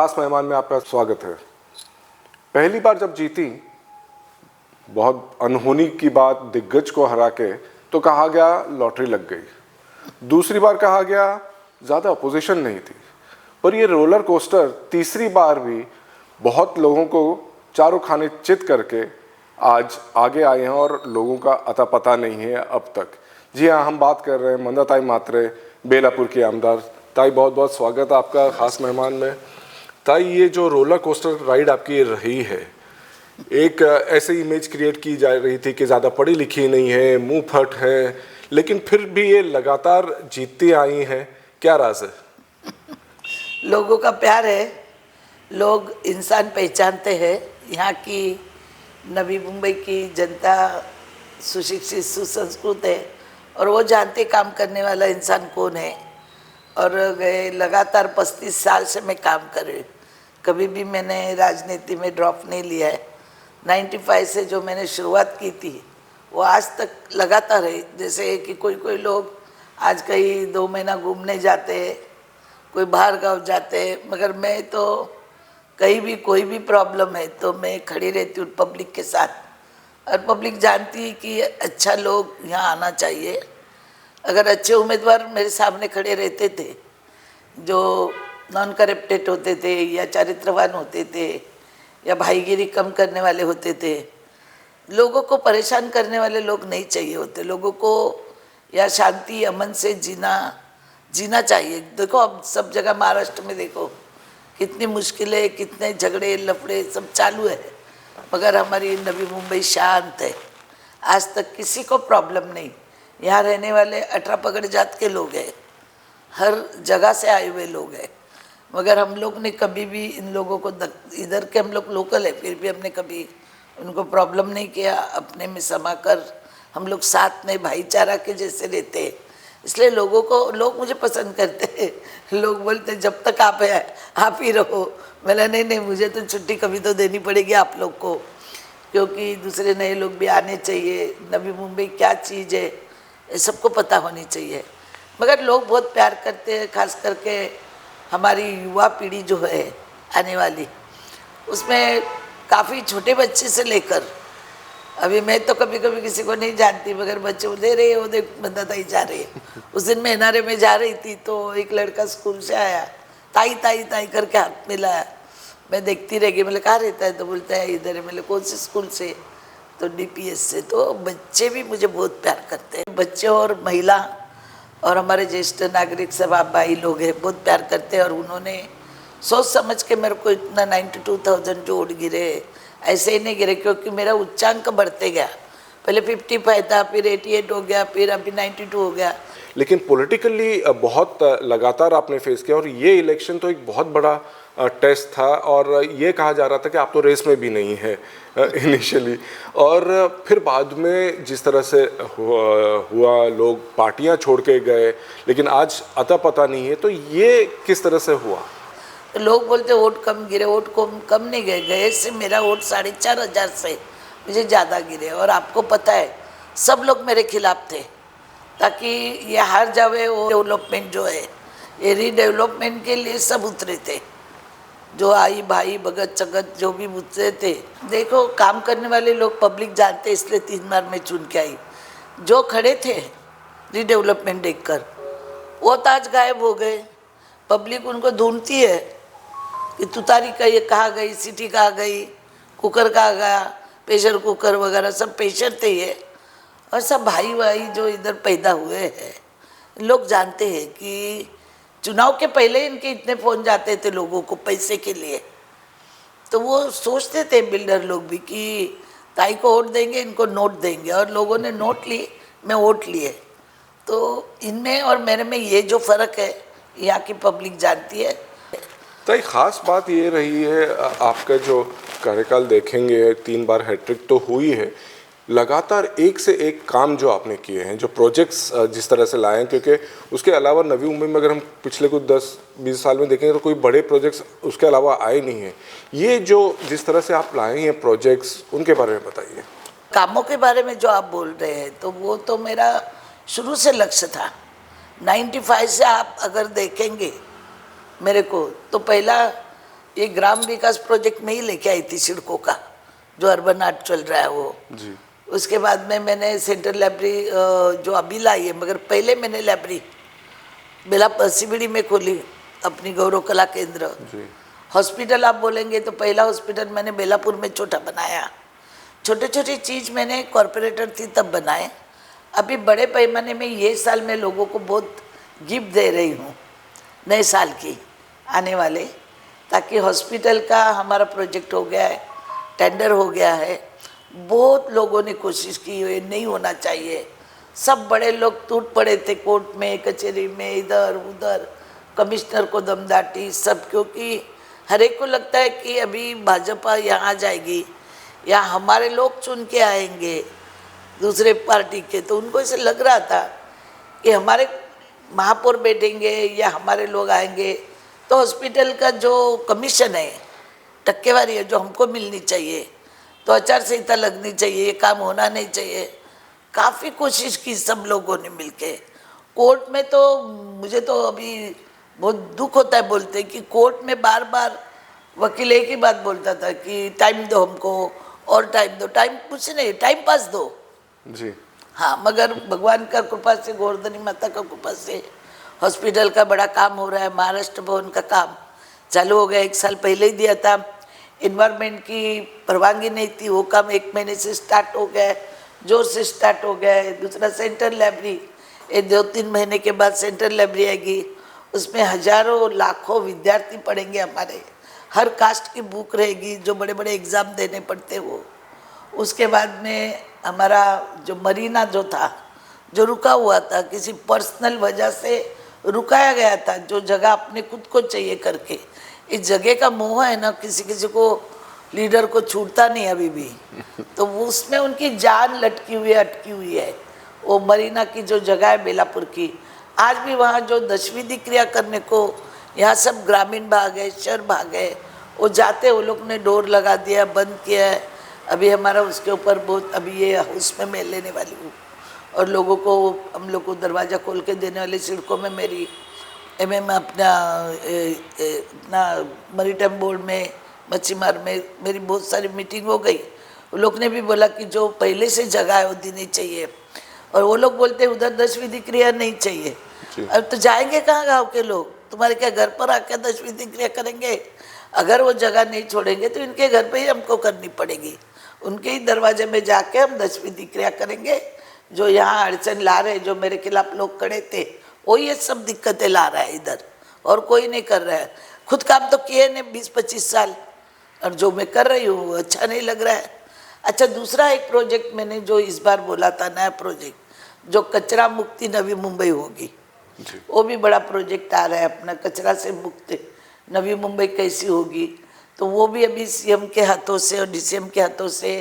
खास मेहमान में आपका स्वागत है। पहली बार जब जीती, बहुत अनहोनी की बात, दिग्गज को हरा के, तो कहा गया लॉटरी लग गई। दूसरी बार कहा गया ज़्यादा अपोजिशन नहीं थी। पर ये रोलर कोस्टर तीसरी बार भी बहुत लोगों को चारों खाने चित करके आज आगे आए हैं और लोगों का अता पता नहीं है अब तक। जी हाँ, हम बात कर रहे हैं मंदाताई मात्रे, बेलापुर की आमदार। ताई, बहुत बहुत स्वागत है आपका खास मेहमान में। ताई, ये जो रोलर कोस्टर राइड आपकी रही है, एक ऐसे इमेज क्रिएट की जा रही थी कि ज़्यादा पढ़ी लिखी नहीं है, मुंह फट है, लेकिन फिर भी ये लगातार जीतती आई हैं। क्या राज है? लोगों का प्यार है, लोग इंसान पहचानते हैं। यहाँ की नवी मुंबई की जनता सुशिक्षित सुसंस्कृत है और वो जानते काम करने वाला इंसान कौन है। और गए लगातार 35 साल से मैं काम कर रही हूँ, कभी भी मैंने राजनीति में ड्रॉप नहीं लिया है। 95 से जो मैंने शुरुआत की थी वो आज तक लगातार है। जैसे कि कोई लोग आज कहीं 2 महीना घूमने जाते हैं, कोई बाहर गाँव जाते हैं, मगर मैं तो कहीं भी कोई भी प्रॉब्लम है तो मैं खड़ी रहती हूँ पब्लिक के साथ। और पब्लिक जानती है कि अच्छा लोग यहाँ आना चाहिए। अगर अच्छे उम्मीदवार मेरे सामने खड़े रहते थे, जो नॉन करप्टेड होते थे या चारित्रवान होते थे या भाईगिरी कम करने वाले होते थे, लोगों को परेशान करने वाले लोग नहीं चाहिए होते। लोगों को या शांति अमन से जीना चाहिए। देखो अब सब जगह महाराष्ट्र में देखो कितनी मुश्किलें, कितने झगड़े लफड़े सब चालू है, मगर हमारी नवी मुंबई शांत है। आज तक किसी को प्रॉब्लम नहीं। यहाँ रहने वाले 18 पगड़ जात के लोग हैं, हर जगह से आए हुए लोग हैं, मगर हम लोग ने कभी भी इन लोगों को इधर के हम लोग लोकल है, फिर भी हमने कभी उनको प्रॉब्लम नहीं किया। अपने में समा कर हम लोग साथ में भाईचारा के जैसे रहते हैं, इसलिए लोग मुझे पसंद करते हैं। लोग बोलते जब तक आप है आप ही रहो। मैंने नहीं, मुझे तो छुट्टी कभी तो देनी पड़ेगी आप लोग को, क्योंकि दूसरे नए लोग भी आने चाहिए। नवी मुंबई क्या चीज़ है ये सबको पता होनी चाहिए। मगर लोग बहुत प्यार करते हैं, खास करके हमारी युवा पीढ़ी जो है आने वाली, उसमें काफ़ी छोटे बच्चे से लेकर, अभी मैं तो कभी कभी किसी को नहीं जानती, मगर बच्चे दे रहे वो देख मंदाताई जा रही है। उस दिन मैं एनआरए में जा रही थी तो एक लड़का स्कूल से आया, ताई ताई ताई करके हाथ मिलाया। मैं देखती रह गई, मैंने कहाँ रहता है? तो बोलता है इधर है। मैंने कौन से स्कूल से? तो डीपीएस से। तो बच्चे भी मुझे बहुत प्यार करते हैं, बच्चे और महिला और हमारे ज्येष्ठ नागरिक सब आप भाई लोग हैं, बहुत प्यार करते हैं। और उन्होंने सोच समझ के मेरे को इतना 92,000 जो वोट गिरे, ऐसे ही नहीं गिरे, क्योंकि मेरा उच्चांक बढ़ते गया। पहले 55 था, फिर 88 हो गया, फिर अभी 92 हो गया। लेकिन पॉलिटिकली बहुत लगातार आपने फेस किया और ये इलेक्शन तो एक बहुत बड़ा टेस्ट था। और ये कहा जा रहा था कि आप तो रेस में भी नहीं है इनिशियली, और फिर बाद में जिस तरह से हुआ लोग पार्टियां छोड़ के गए, लेकिन आज अता पता नहीं है। तो ये किस तरह से हुआ? तो लोग बोलते वोट कम गिरे, वोट कम नहीं गए से मेरा वोट 4,500 से मुझे ज़्यादा गिरे। और आपको पता है सब लोग मेरे खिलाफ थे, ताकि ये हार जावे। वो डेवलपमेंट जो है, ये रीडेवलपमेंट के लिए सब उतरे थे, जो आई भाई भगत चगत जो भी उतरे थे। देखो काम करने वाले लोग पब्लिक जानते, इसलिए 3 बार मैं चुन के आई। जो खड़े थे रीडेवलपमेंट देखकर, वो तो आज गायब हो गए। पब्लिक उनको ढूंढती है कि तुतारी का ये कहाँ गई, सिटी कहाँ गई, कुकर कहाँ गया, प्रेशर कुकर वगैरह सब प्रेशर थे ये। और सब भाई जो इधर पैदा हुए हैं, लोग जानते हैं कि चुनाव के पहले इनके इतने फ़ोन जाते थे लोगों को पैसे के लिए। तो वो सोचते थे बिल्डर लोग भी कि ताई को वोट देंगे, इनको नोट देंगे, और लोगों ने नोट ली, मैं वोट लिए। तो इनमें और मेरे में ये जो फ़र्क है यहाँ की पब्लिक जानती है। तो एक ख़ास बात ये रही है, आपका जो कार्यकाल देखेंगे 3 बार हैट्रिक तो हुई है, लगातार एक से एक काम जो आपने किए हैं, जो प्रोजेक्ट्स जिस तरह से लाए हैं, क्योंकि उसके अलावा नवी मुंबई में अगर हम पिछले कुछ 10-20 साल में देखेंगे तो कोई बड़े प्रोजेक्ट्स उसके अलावा आए नहीं हैं। ये जो जिस तरह से आप लाए हैं प्रोजेक्ट्स, उनके बारे में बताइए। कामों के बारे में जो आप बोल रहे हैं, तो वो तो मेरा शुरू से लक्ष्य था। 95 से आप अगर देखेंगे मेरे को, तो पहला ये ग्राम विकास प्रोजेक्ट में ही लेके आई थी सिडको का, जो अर्बन आर्ट चल रहा है वो जी। उसके बाद में मैंने सेंट्रल लाइब्रेरी जो अभी लाई है, मगर पहले मैंने लाइब्रेरी बेला सीबीडी में खोली अपनी गौरव कला केंद्र। जी। हॉस्पिटल आप बोलेंगे तो पहला हॉस्पिटल मैंने बेलापुर में छोटा बनाया। छोटे छोटे चीज़ मैंने कॉरपोरेटर थी तब बनाए। अभी बड़े पैमाने में ये साल मैं लोगों को बहुत गिफ्ट दे रही हूँ नए साल की आने वाले, ताकि हॉस्पिटल का हमारा प्रोजेक्ट हो गया है, टेंडर हो गया है। बहुत लोगों ने कोशिश की, ये नहीं होना चाहिए। सब बड़े लोग टूट पड़े थे कोर्ट में, कचहरी में, इधर उधर, कमिश्नर को दमदाटी सब, क्योंकि हर एक को लगता है कि अभी भाजपा यहाँ आ जाएगी या हमारे लोग चुन के आएंगे दूसरे पार्टी के, तो उनको ऐसे लग रहा था कि हमारे महापौर बैठेंगे या हमारे लोग आएंगे तो हॉस्पिटल का जो कमीशन है, टक्केवारी है जो हमको मिलनी चाहिए, तो आचार संहिता लगनी चाहिए, ये काम होना नहीं चाहिए। काफ़ी कोशिश की सब लोगों ने मिलके। कोर्ट में तो मुझे तो अभी बहुत दुख होता है बोलते कि कोर्ट में बार बार वकील एक ही बात बोलता था कि टाइम दो हमको और टाइम दो। टाइम कुछ नहीं, टाइम पास दो जी। हाँ, मगर भगवान का कृपा से, गोवर्धनी माता का कृपा से हॉस्पिटल का बड़ा काम हो रहा है। महाराष्ट्र भवन का काम चालू हो गया, 1 साल पहले ही दिया था। इन्वायरमेंट की परवानगी नहीं थी, वो काम 1 महीने से स्टार्ट हो गया है, जोर से स्टार्ट हो गया है। दूसरा सेंट्रल लाइब्रेरी, ये 2-3 महीने के बाद सेंट्रल लाइब्रेरी आएगी, उसमें हजारों लाखों विद्यार्थी पढ़ेंगे हमारे। हर कास्ट की बुक रहेगी, जो बड़े बड़े एग्ज़ाम देने पड़ते वो। उसके बाद में हमारा जो मरीना जो था, जो रुका हुआ था, किसी पर्सनल वजह से रुकाया गया था, जो जगह अपने खुद को चाहिए करके। इस जगह का मोह है ना, किसी किसी को लीडर को छूटता नहीं अभी भी, तो वो उसमें उनकी जान लटकी हुई है, अटकी हुई है। वो मरीना की जो जगह है बेलापुर की, आज भी वहाँ जो दशविधि क्रिया करने को यहाँ सब ग्रामीण भाग है, शहर भाग है, वो जाते, वो लोग ने डोर लगा दिया, बंद किया है। अभी हमारा उसके ऊपर बहुत, अभी ये उसमें मैं लेने वाली हूँ और लोगों को, हम लोग को दरवाज़ा खोल के देने वाले सिडको में मेरी में अपना मैरीटाइम बोर्ड में, मच्छीमार में मेरी बहुत सारी मीटिंग हो गई। वो लोग ने भी बोला कि जो पहले से जगह है वो देनी चाहिए, और वो लोग बोलते हैं उधर दशविधि क्रिया नहीं चाहिए। अब तो जाएंगे कहाँ गाँव के लोग? तुम्हारे क्या घर पर आके दशविधि क्रिया करेंगे? अगर वो जगह नहीं छोड़ेंगे तो इनके घर पे ही हमको करनी पड़ेगी। उनके ही दरवाजे में जाके हम दशविधि क्रिया करेंगे। जो यहाँ अड़चन ला रहे, जो मेरे खिलाफ लोग खड़े थे, वो ये सब दिक्कतें ला रहा है इधर, और कोई नहीं कर रहा है। खुद काम तो किए ने 20-25 साल, और जो मैं कर रही हूँ वो अच्छा नहीं लग रहा है। अच्छा, दूसरा एक प्रोजेक्ट मैंने जो इस बार बोला था, नया प्रोजेक्ट, जो कचरा मुक्ति नवी मुंबई होगी, वो भी बड़ा प्रोजेक्ट आ रहा है अपना। कचरा से मुक्त नवी मुंबई कैसी होगी, तो वो भी अभी सीएम के हाथों से और डीसीएम के हाथों से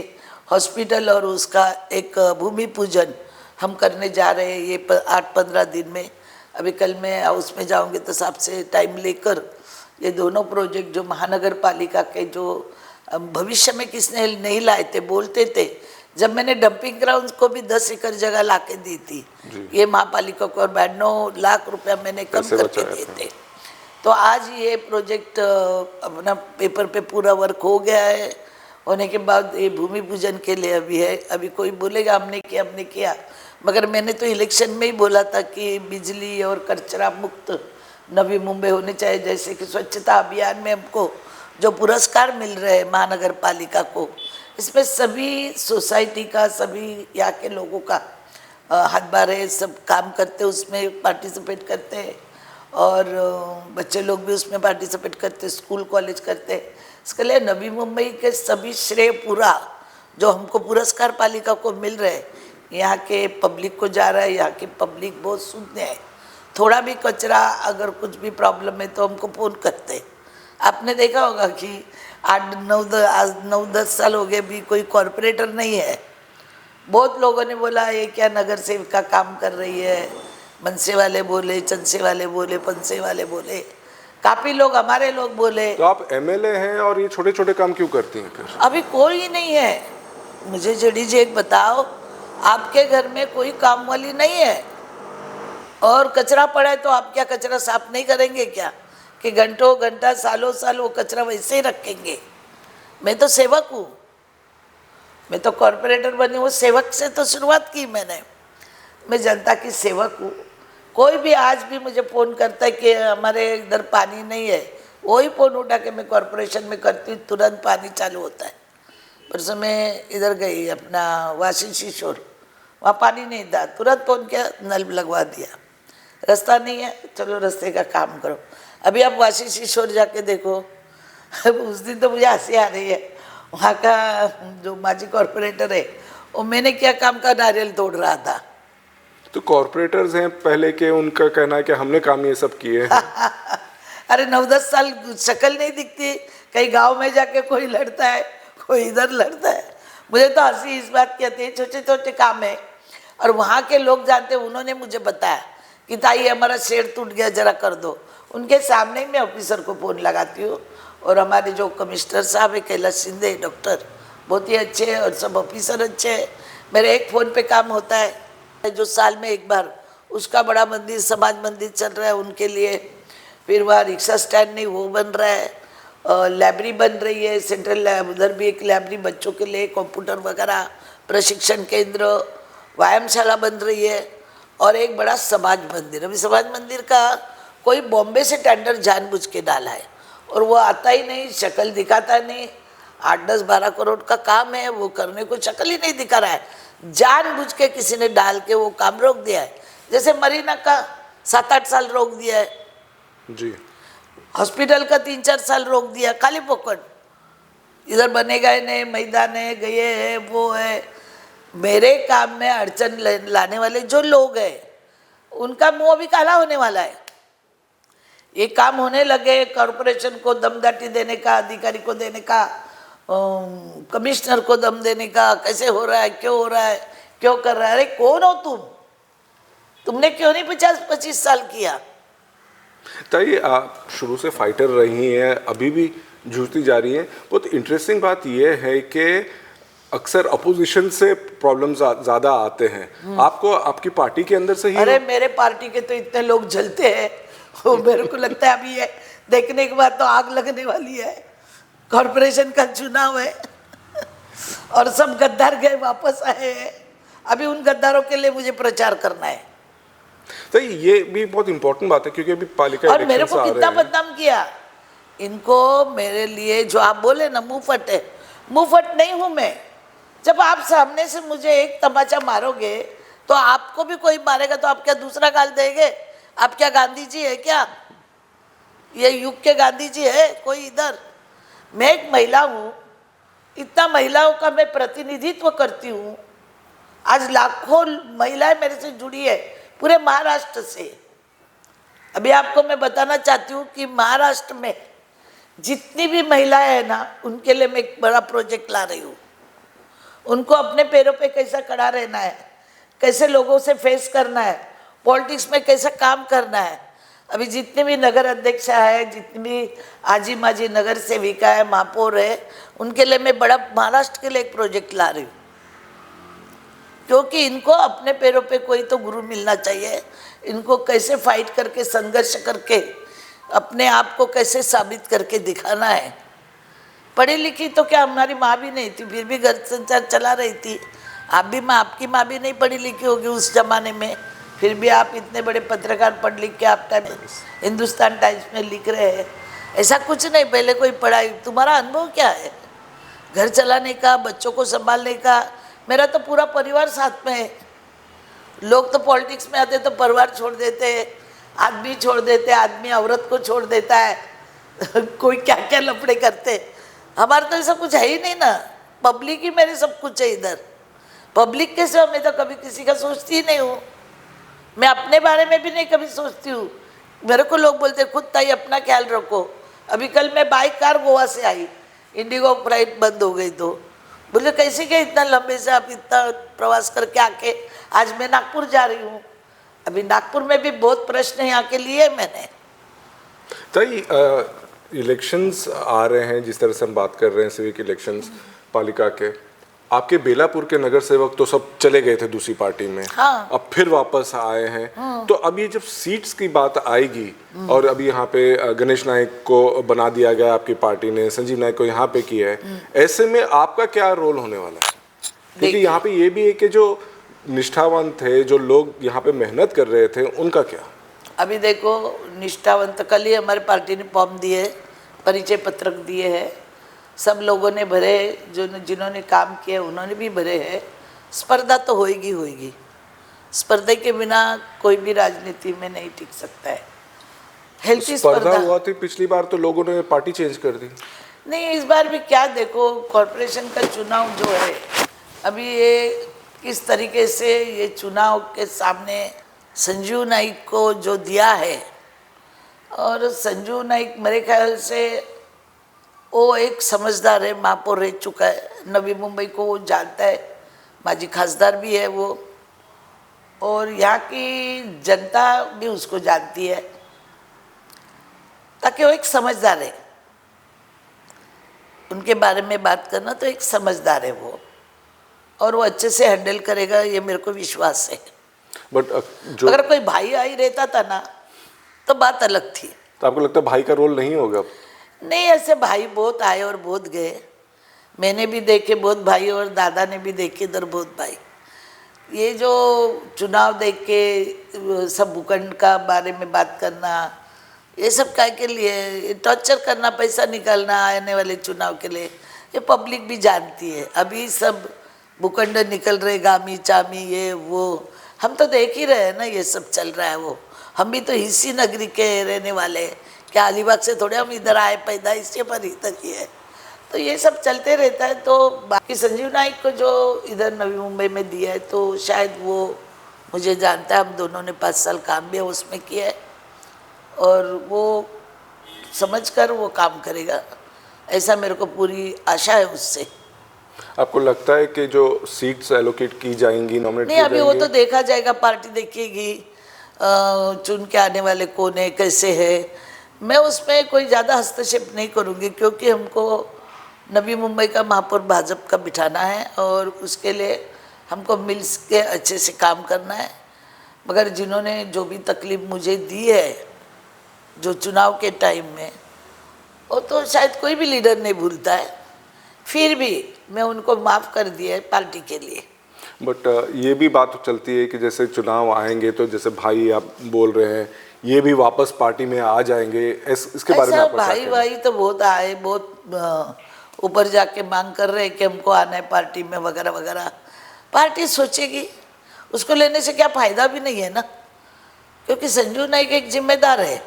हॉस्पिटल और उसका एक भूमि पूजन हम करने जा रहे हैं ये 8-15 दिन में। अभी कल मैं हाउस में जाऊंगी तो साहब से टाइम लेकर ये दोनों प्रोजेक्ट जो महानगर पालिका के, जो भविष्य में किसने नहीं लाए थे, बोलते थे, जब मैंने डंपिंग ग्राउंड को भी 10 एकड़ जगह ला के दी थी ये महापालिका को, और 92 लाख रुपया मैंने कम करके दिए थे। तो आज ये प्रोजेक्ट अपना पेपर पे पूरा वर्क हो गया है। होने के बाद ये भूमि पूजन के लिए अभी है। अभी कोई बोलेगा हमने किया, मगर मैंने तो इलेक्शन में ही बोला था कि बिजली और कचरा मुक्त नवी मुंबई होनी चाहिए। जैसे कि स्वच्छता अभियान में हमको जो पुरस्कार मिल रहे हैं महानगर पालिका को, इसमें सभी सोसाइटी का, सभी यहाँ के लोगों का हाथ है, सब काम करते, उसमें पार्टिसिपेट करते हैं, और बच्चे लोग भी उसमें पार्टिसिपेट करते, स्कूल कॉलेज करते। इसके लिए नवी मुंबई के सभी श्रेय पूरा जो हमको पुरस्कार पालिका को मिल रहे हैं, यहाँ के पब्लिक को जा रहा है। यहाँ की पब्लिक बहुत शुद्ध है। थोड़ा भी कचरा, अगर कुछ भी प्रॉब्लम है तो हमको फ़ोन करते हैं। आपने देखा होगा कि 9-10 साल हो गए भी कोई कॉरपोरेटर नहीं है। बहुत लोगों ने बोला ये क्या नगर सेविका काम कर रही है, मनसे वाले बोले, चंसे वाले बोले, पंसे वाले बोले, काफ़ी लोग हमारे लोग बोले। तो आप एमएलए हैं और ये छोटे छोटे काम क्यों करती हैं फिर? अभी कोई नहीं है। मुझे जेडी जी एक बताओ, आपके घर में कोई काम वाली नहीं है और कचरा पड़ा है तो आप क्या कचरा साफ नहीं करेंगे क्या? कि घंटों घंटा सालों साल वो कचरा वैसे ही रखेंगे। मैं तो सेवक हूँ, मैं तो कॉरपोरेटर बनी हूँ, सेवक से तो शुरुआत की मैंने। मैं जनता की सेवक हूँ। कोई भी आज भी मुझे फ़ोन करता है कि हमारे इधर पानी नहीं है, वही फ़ोन उठा के मैं कॉरपोरेशन में करती हूँ, तुरंत पानी चालू होता है। परसों मैं इधर गई अपना वाशी शिशोर, वहाँ पानी नहीं था, तुरंत फ़ोन किया, नल लगवा दिया। रास्ता नहीं है, चलो रास्ते का काम करो। अभी आप वाशी शिशोर जाके देखो, उस दिन तो मुझे हंसी आ रही है। वहाँ का जो माजी कॉरपोरेटर है, वो मैंने क्या काम का नारियल तोड़ रहा था। तो कॉरपोरेटर्स हैं पहले के, उनका कहना है कि हमने काम ये सब किए हैं। अरे 9-10 साल शक्ल नहीं दिखती, कहीं गांव में जाके कोई लड़ता है, कोई इधर लड़ता है। मुझे तो हंसी इस बात की आती है, छोटे छोटे काम है और वहाँ के लोग जानते हैं। उन्होंने मुझे बताया कि ताई हमारा शेड टूट गया, जरा कर दो। उनके सामने ही मैं ऑफिसर को फ़ोन लगाती हूँ। और हमारे जो कमिश्नर साहब है कैलाश शिंदे डॉक्टर, बहुत ही अच्छे हैं और सब ऑफिसर अच्छे हैं। मेरे एक फ़ोन पे काम होता है जो साल में एक बार, उसका बड़ा मंदिर समाज मंदिर चल रहा है उनके लिए। फिर वहाँ रिक्शा स्टैंड नहीं वो बन रहा है, लाइब्रेरी बन रही है, सेंट्रल लैब, उधर भी एक लाइब्रेरी बच्चों के लिए, कंप्यूटर वगैरह प्रशिक्षण केंद्र, व्यायामशाला बन रही है और एक बड़ा समाज मंदिर। अभी समाज मंदिर का कोई बॉम्बे से टेंडर जानबूझ के डाला है और वो आता ही नहीं, शक्ल दिखाता नहीं। 8-10-12 करोड़ का काम है, वो करने को शक्ल ही नहीं दिखा रहा है। जानबूझ के किसी ने डाल के वो काम रोक दिया है। जैसे मरीना का 7-8 साल रोक दिया है जी, हॉस्पिटल का 3-4 साल रोक दिया, खाली पोकट। इधर बनेगा ही नहीं, मैदान है, गए है, वो है। मेरे काम में अड़चन लाने वाले जो लोग हैं उनका मुंह अभी काला होने वाला है। ये काम होने लगे, कॉरपोरेशन को दमदाटी देने का, अधिकारी को देने का, कमिश्नर को दम देने का, कैसे हो रहा है, क्यों हो रहा है, क्यों कर रहा है। अरे कौन हो तुम? तुमने क्यों नहीं 50-25 साल किया? ताई आप शुरू से फाइटर रही हैं, अभी भी जूझती जा रही हैं। बहुत इंटरेस्टिंग बात यह है कि अक्सर अपोजिशन से प्रॉब्लम्स ज़्यादा आते हैं। आपको आपकी पार्टी के अंदर से ही? अरे मेरे पार्टी के तो इतने लोग जलते हैं, वो मेरे को लगता है अभी ये देखने के बाद तो आग लगने वाली है। कॉरपोरेशन का चुनाव है और सब गद्दार गए वापस आए हैं। अभी उन गद्दारों के लिए मुझे प्रचार करना है। तो ये भी बहुत इंपॉर्टेंट बात है क्योंकि अभी पालिका और मेरे को इलेक्शंस आ कितना रहे हैं। बदनाम किया इनको। मेरे लिए जो आप बोले ना मुंहफट है, मुंहफट नहीं हूं मैं। जब आप सामने से मुझे एक तमाचा मारोगे तो आपको भी कोई मारेगा तो आप क्या दूसरा गाल देंगे? आप क्या गांधी जी है क्या? ये युग के गांधी जी है कोई इधर? मैं एक महिला हूँ, इतना महिलाओं का मैं प्रतिनिधित्व करती हूँ। आज लाखों महिलाएं मेरे से जुड़ी है पूरे महाराष्ट्र से। अभी आपको मैं बताना चाहती हूँ कि महाराष्ट्र में जितनी भी महिलाएं हैं ना, उनके लिए मैं एक बड़ा प्रोजेक्ट ला रही हूँ। उनको अपने पैरों पे कैसा खड़ा रहना है, कैसे लोगों से फेस करना है, पॉलिटिक्स में कैसा काम करना है। अभी जितने भी नगर अध्यक्ष है, जितनी भी आजी माजी नगर सेविका है, महापौर है, उनके लिए मैं बड़ा महाराष्ट्र के लिए एक प्रोजेक्ट ला रही हूँ। क्योंकि इनको अपने पैरों पे कोई तो गुरु मिलना चाहिए। इनको कैसे फाइट करके, संघर्ष करके, अपने आप को कैसे साबित करके दिखाना है। पढ़ी लिखी तो क्या हमारी माँ भी नहीं थी, फिर भी घर संसार चला रही थी। आप भी माँ, आपकी माँ भी नहीं पढ़ी लिखी होगी उस जमाने में, फिर भी आप इतने बड़े पत्रकार पढ़ लिख के आप हिंदुस्तान टाइम्स में लिख रहे हैं। ऐसा कुछ नहीं, पहले कोई पढ़ाई। तुम्हारा अनुभव क्या है घर चलाने का, बच्चों को संभालने का? मेरा तो पूरा परिवार साथ में है। लोग तो पॉलिटिक्स में आते तो परिवार छोड़ देते हैं, आदमी छोड़ देते, आदमी औरत को छोड़ देता है कोई क्या क्या लफड़े करते। हमारा तो ऐसा कुछ है ही नहीं ना। पब्लिक ही मेरे सब कुछ है इधर। पब्लिक कैसे हो, मैं तो कभी किसी का सोचती ही नहीं हूँ। मैं अपने बारे में भी नहीं कभी सोचती हूँ। मेरे को लोग बोलते खुद ताई अपना ख्याल रखो। अभी कल मैं बाइक कार गोवा से आई, इंडिगो फ्लाइट बंद हो गई तो बोले कैसे क्या इतना लंबे से आप इतना प्रवास करके आके, आज मैं नागपुर जा रही हूँ। अभी नागपुर में भी बहुत प्रश्न यहाँ के लिए मैंने। ताई इलेक्शंस आ रहे हैं, जिस तरह से हम बात कर रहे हैं सिविक इलेक्शंस पालिका के, आपके बेलापुर के नगर सेवक तो सब चले गए थे दूसरी पार्टी में, हाँ। अब फिर वापस आए हैं। तो अब ये जब सीट्स की बात आएगी और अभी यहाँ पे गणेश नायक को बना दिया गया आपकी पार्टी ने, संजीव नायक को यहाँ पे किया है, ऐसे में आपका क्या रोल होने वाला है? क्योंकि देखिए। यहाँ पे ये भी है कि जो निष्ठावान थे, जो लोग यहाँ पे मेहनत कर रहे थे, उनका क्या? अभी देखो, निष्ठावंत कल ही हमारी पार्टी ने फॉर्म दिए, परिचय पत्रक दिए हैं, सब लोगों ने भरे, जो जिन्होंने काम किया उन्होंने भी भरे हैं। स्पर्धा तो होएगी होएगी, स्पर्धा के बिना कोई भी राजनीति में नहीं टिक सकता है। हेल्थी स्पर्धा हुआ थी पिछली बार तो लोगों ने पार्टी चेंज कर दी। नहीं, इस बार भी क्या देखो, कॉरपोरेशन का चुनाव जो है अभी, ये किस तरीके से ये चुनाव के सामने संजीव नाइक को जो दिया है, और संजीव नाइक मेरे ख्याल से वो एक समझदार है, महापौर रह चुका है, नवी मुंबई को वो जानता है, माजी खासदार भी है वो, और यहाँ की जनता भी उसको जानती है, ताकि वो एक समझदार है। उनके बारे में बात करना तो एक समझदार है वो, और वो अच्छे से हैंडल करेगा, ये मेरे को विश्वास है। बट जो अगर कोई भाई आई रहता था ना तो बात अलग थी। तो आपको लगता है भाई का रोल नहीं होगा? नहीं, ऐसे भाई बहुत आए और बहुत गए, मैंने भी देखे बहुत भाई, और दादा ने भी देखे इधर बहुत भाई। ये जो चुनाव देख के सब भूखंड का बारे में बात करना, ये सब काय के लिए? टॉर्चर करना, पैसा निकालना आने वाले चुनाव के लिए, ये पब्लिक भी जानती है। अभी सब भूखंड निकल रहे, गामी चामी ये वो, हम तो देख ही रहे हैं ना, ये सब चल रहा है। वो हम भी तो इसी नगरी के रहने वाले हैं, क्या अलीबाग से थोड़े हम इधर आए, पैदा इसके पर ही तक ही है, तो ये सब चलते रहता है। तो बाकी संजीव नाइक को जो इधर नवी मुंबई में दिया है, तो शायद वो मुझे जानता है, हम दोनों ने 5 साल काम भी उसमें किया है, और वो समझकर वो काम करेगा, ऐसा मेरे को पूरी आशा है उससे। आपको लगता है कि जो सीट्स एलोकेट की जाएंगी, नॉमिनेट नहीं, किए अभी वो जाएंगे? तो देखा जाएगा, पार्टी देखेगी चुन के आने वाले कौन है, कैसे है। मैं उसमें कोई ज़्यादा हस्तक्षेप नहीं करूँगी, क्योंकि हमको नवी मुंबई का महापौर भाजपा का बिठाना है, और उसके लिए हमको मिल के अच्छे से काम करना है। मगर जिन्होंने जो भी तकलीफ मुझे दी है जो चुनाव के टाइम में, वो तो शायद कोई भी लीडर नहीं भूलता है, फिर भी मैं उनको माफ़ कर दिया है पार्टी के लिए। बट ये भी बात चलती है कि जैसे चुनाव आएंगे तो जैसे भाई आप बोल रहे हैं, ये भी वापस पार्टी में आ जाएंगे, इसके बारे में ऐसा आपका क्या भाई कहना है? भाई तो बहुत आए, बहुत ऊपर जाके मांग कर रहे हैं कि हमको आना है पार्टी में वगैरह वगैरह। पार्टी सोचेगी, उसको लेने से क्या फ़ायदा भी नहीं है ना, क्योंकि संजीव नाइक एक जिम्मेदार है,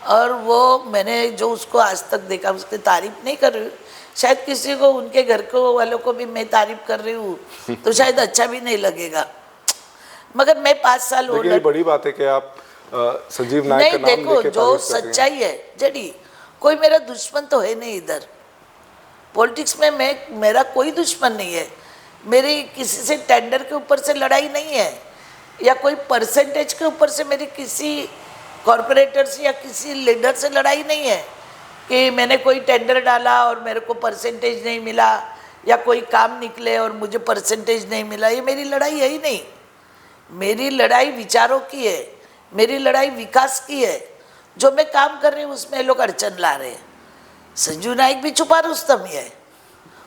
और वो मैंने जो उसको आज तक देखा, उसकी तारीफ नहीं कर रही हूँ, शायद किसी को, उनके घर को वालों को भी मैं तारीफ कर रही हूँ तो शायद अच्छा भी नहीं लगेगा, मगर मैं 5 साल हो लेकिन ये बड़ी बात है कि आप संजीव नायक नहीं, का नाम देखो लेके जो तारीफ कर रही हैं। सच्चाई है जड़ी, कोई मेरा दुश्मन तो है नहीं इधर पॉलिटिक्स में, मेरा कोई दुश्मन नहीं है, मेरी किसी से टेंडर के ऊपर से लड़ाई नहीं है, या कोई परसेंटेज के ऊपर से मेरी किसी कॉरपोरेटर से या किसी लीडर से लड़ाई नहीं है कि मैंने कोई टेंडर डाला और मेरे को परसेंटेज नहीं मिला, या कोई काम निकले और मुझे परसेंटेज नहीं मिला। ये मेरी लड़ाई है ही नहीं। मेरी लड़ाई विचारों की है, मेरी लड़ाई विकास की है। जो मैं काम कर रही हूँ उसमें ये लोग अड़चन ला रहे हैं। संजीव नाइक भी छुपा रुस्तम ही है,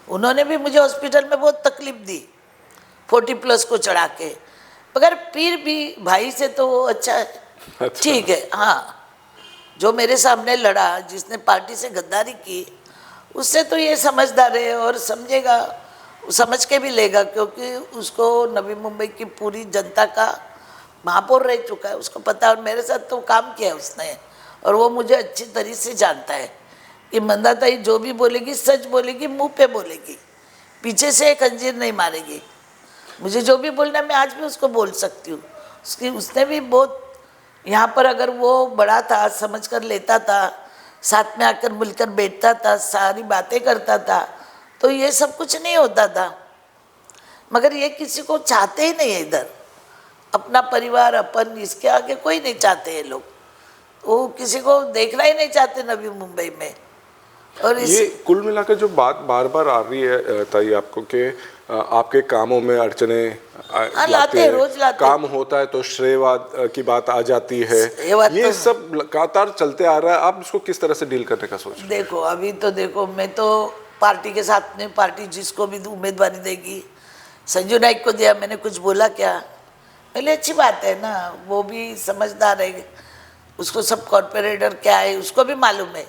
उन्होंने भी मुझे हॉस्पिटल में बहुत तकलीफ दी 40+ को चढ़ा के, मगर फिर भी भाई से तो वो अच्छा है, अच्छा। ठीक है। हाँ, जो मेरे सामने लड़ा, जिसने पार्टी से गद्दारी की, उससे तो ये समझदार है और समझेगा, समझ के भी लेगा, क्योंकि उसको नवी मुंबई की पूरी जनता का महापौर रह चुका है, उसको पता है, और मेरे साथ तो काम किया है उसने, और वो मुझे अच्छी तरह से जानता है कि मंदाताई जो भी बोलेगी सच बोलेगी, मुंह पे बोलेगी, पीछे से एक अंजीर नहीं मारेगी। मुझे जो भी बोलना है मैं आज भी उसको बोल सकती हूँ। उसने भी बहुत यहाँ पर, अगर वो बड़ा था, समझ कर लेता था, साथ में आकर मिलकर बैठता था, सारी बातें करता था, तो ये सब कुछ नहीं होता था। मगर ये किसी को चाहते ही नहीं है इधर, अपना परिवार, अपन, इसके आगे कोई नहीं चाहते हैं लोग, वो किसी को देखना ही नहीं चाहते नवी मुंबई में। और ये कुल मिलाकर जो बात बार बार आ रही है ताई आपको कि आपके कामों में अड़चने हाँ, लाते लाते हैं, हैं, रोज लाते काम होता है तो श्रेयवाद की बात आ जाती है, ये बात ये तो सब लगातार चलते आ रहा है। आप इसको किस तरह से डील करने का सोच रहे हैं? देखो, अभी तो देखो, मैं तो पार्टी के साथ में, पार्टी जिसको भी उम्मीदवारी देगी, संजू नाइक को दिया, मैंने कुछ बोला क्या? पहले अच्छी बात है ना, वो भी समझदार है, उसको सब कॉरपोरेटर क्या है उसको भी मालूम है,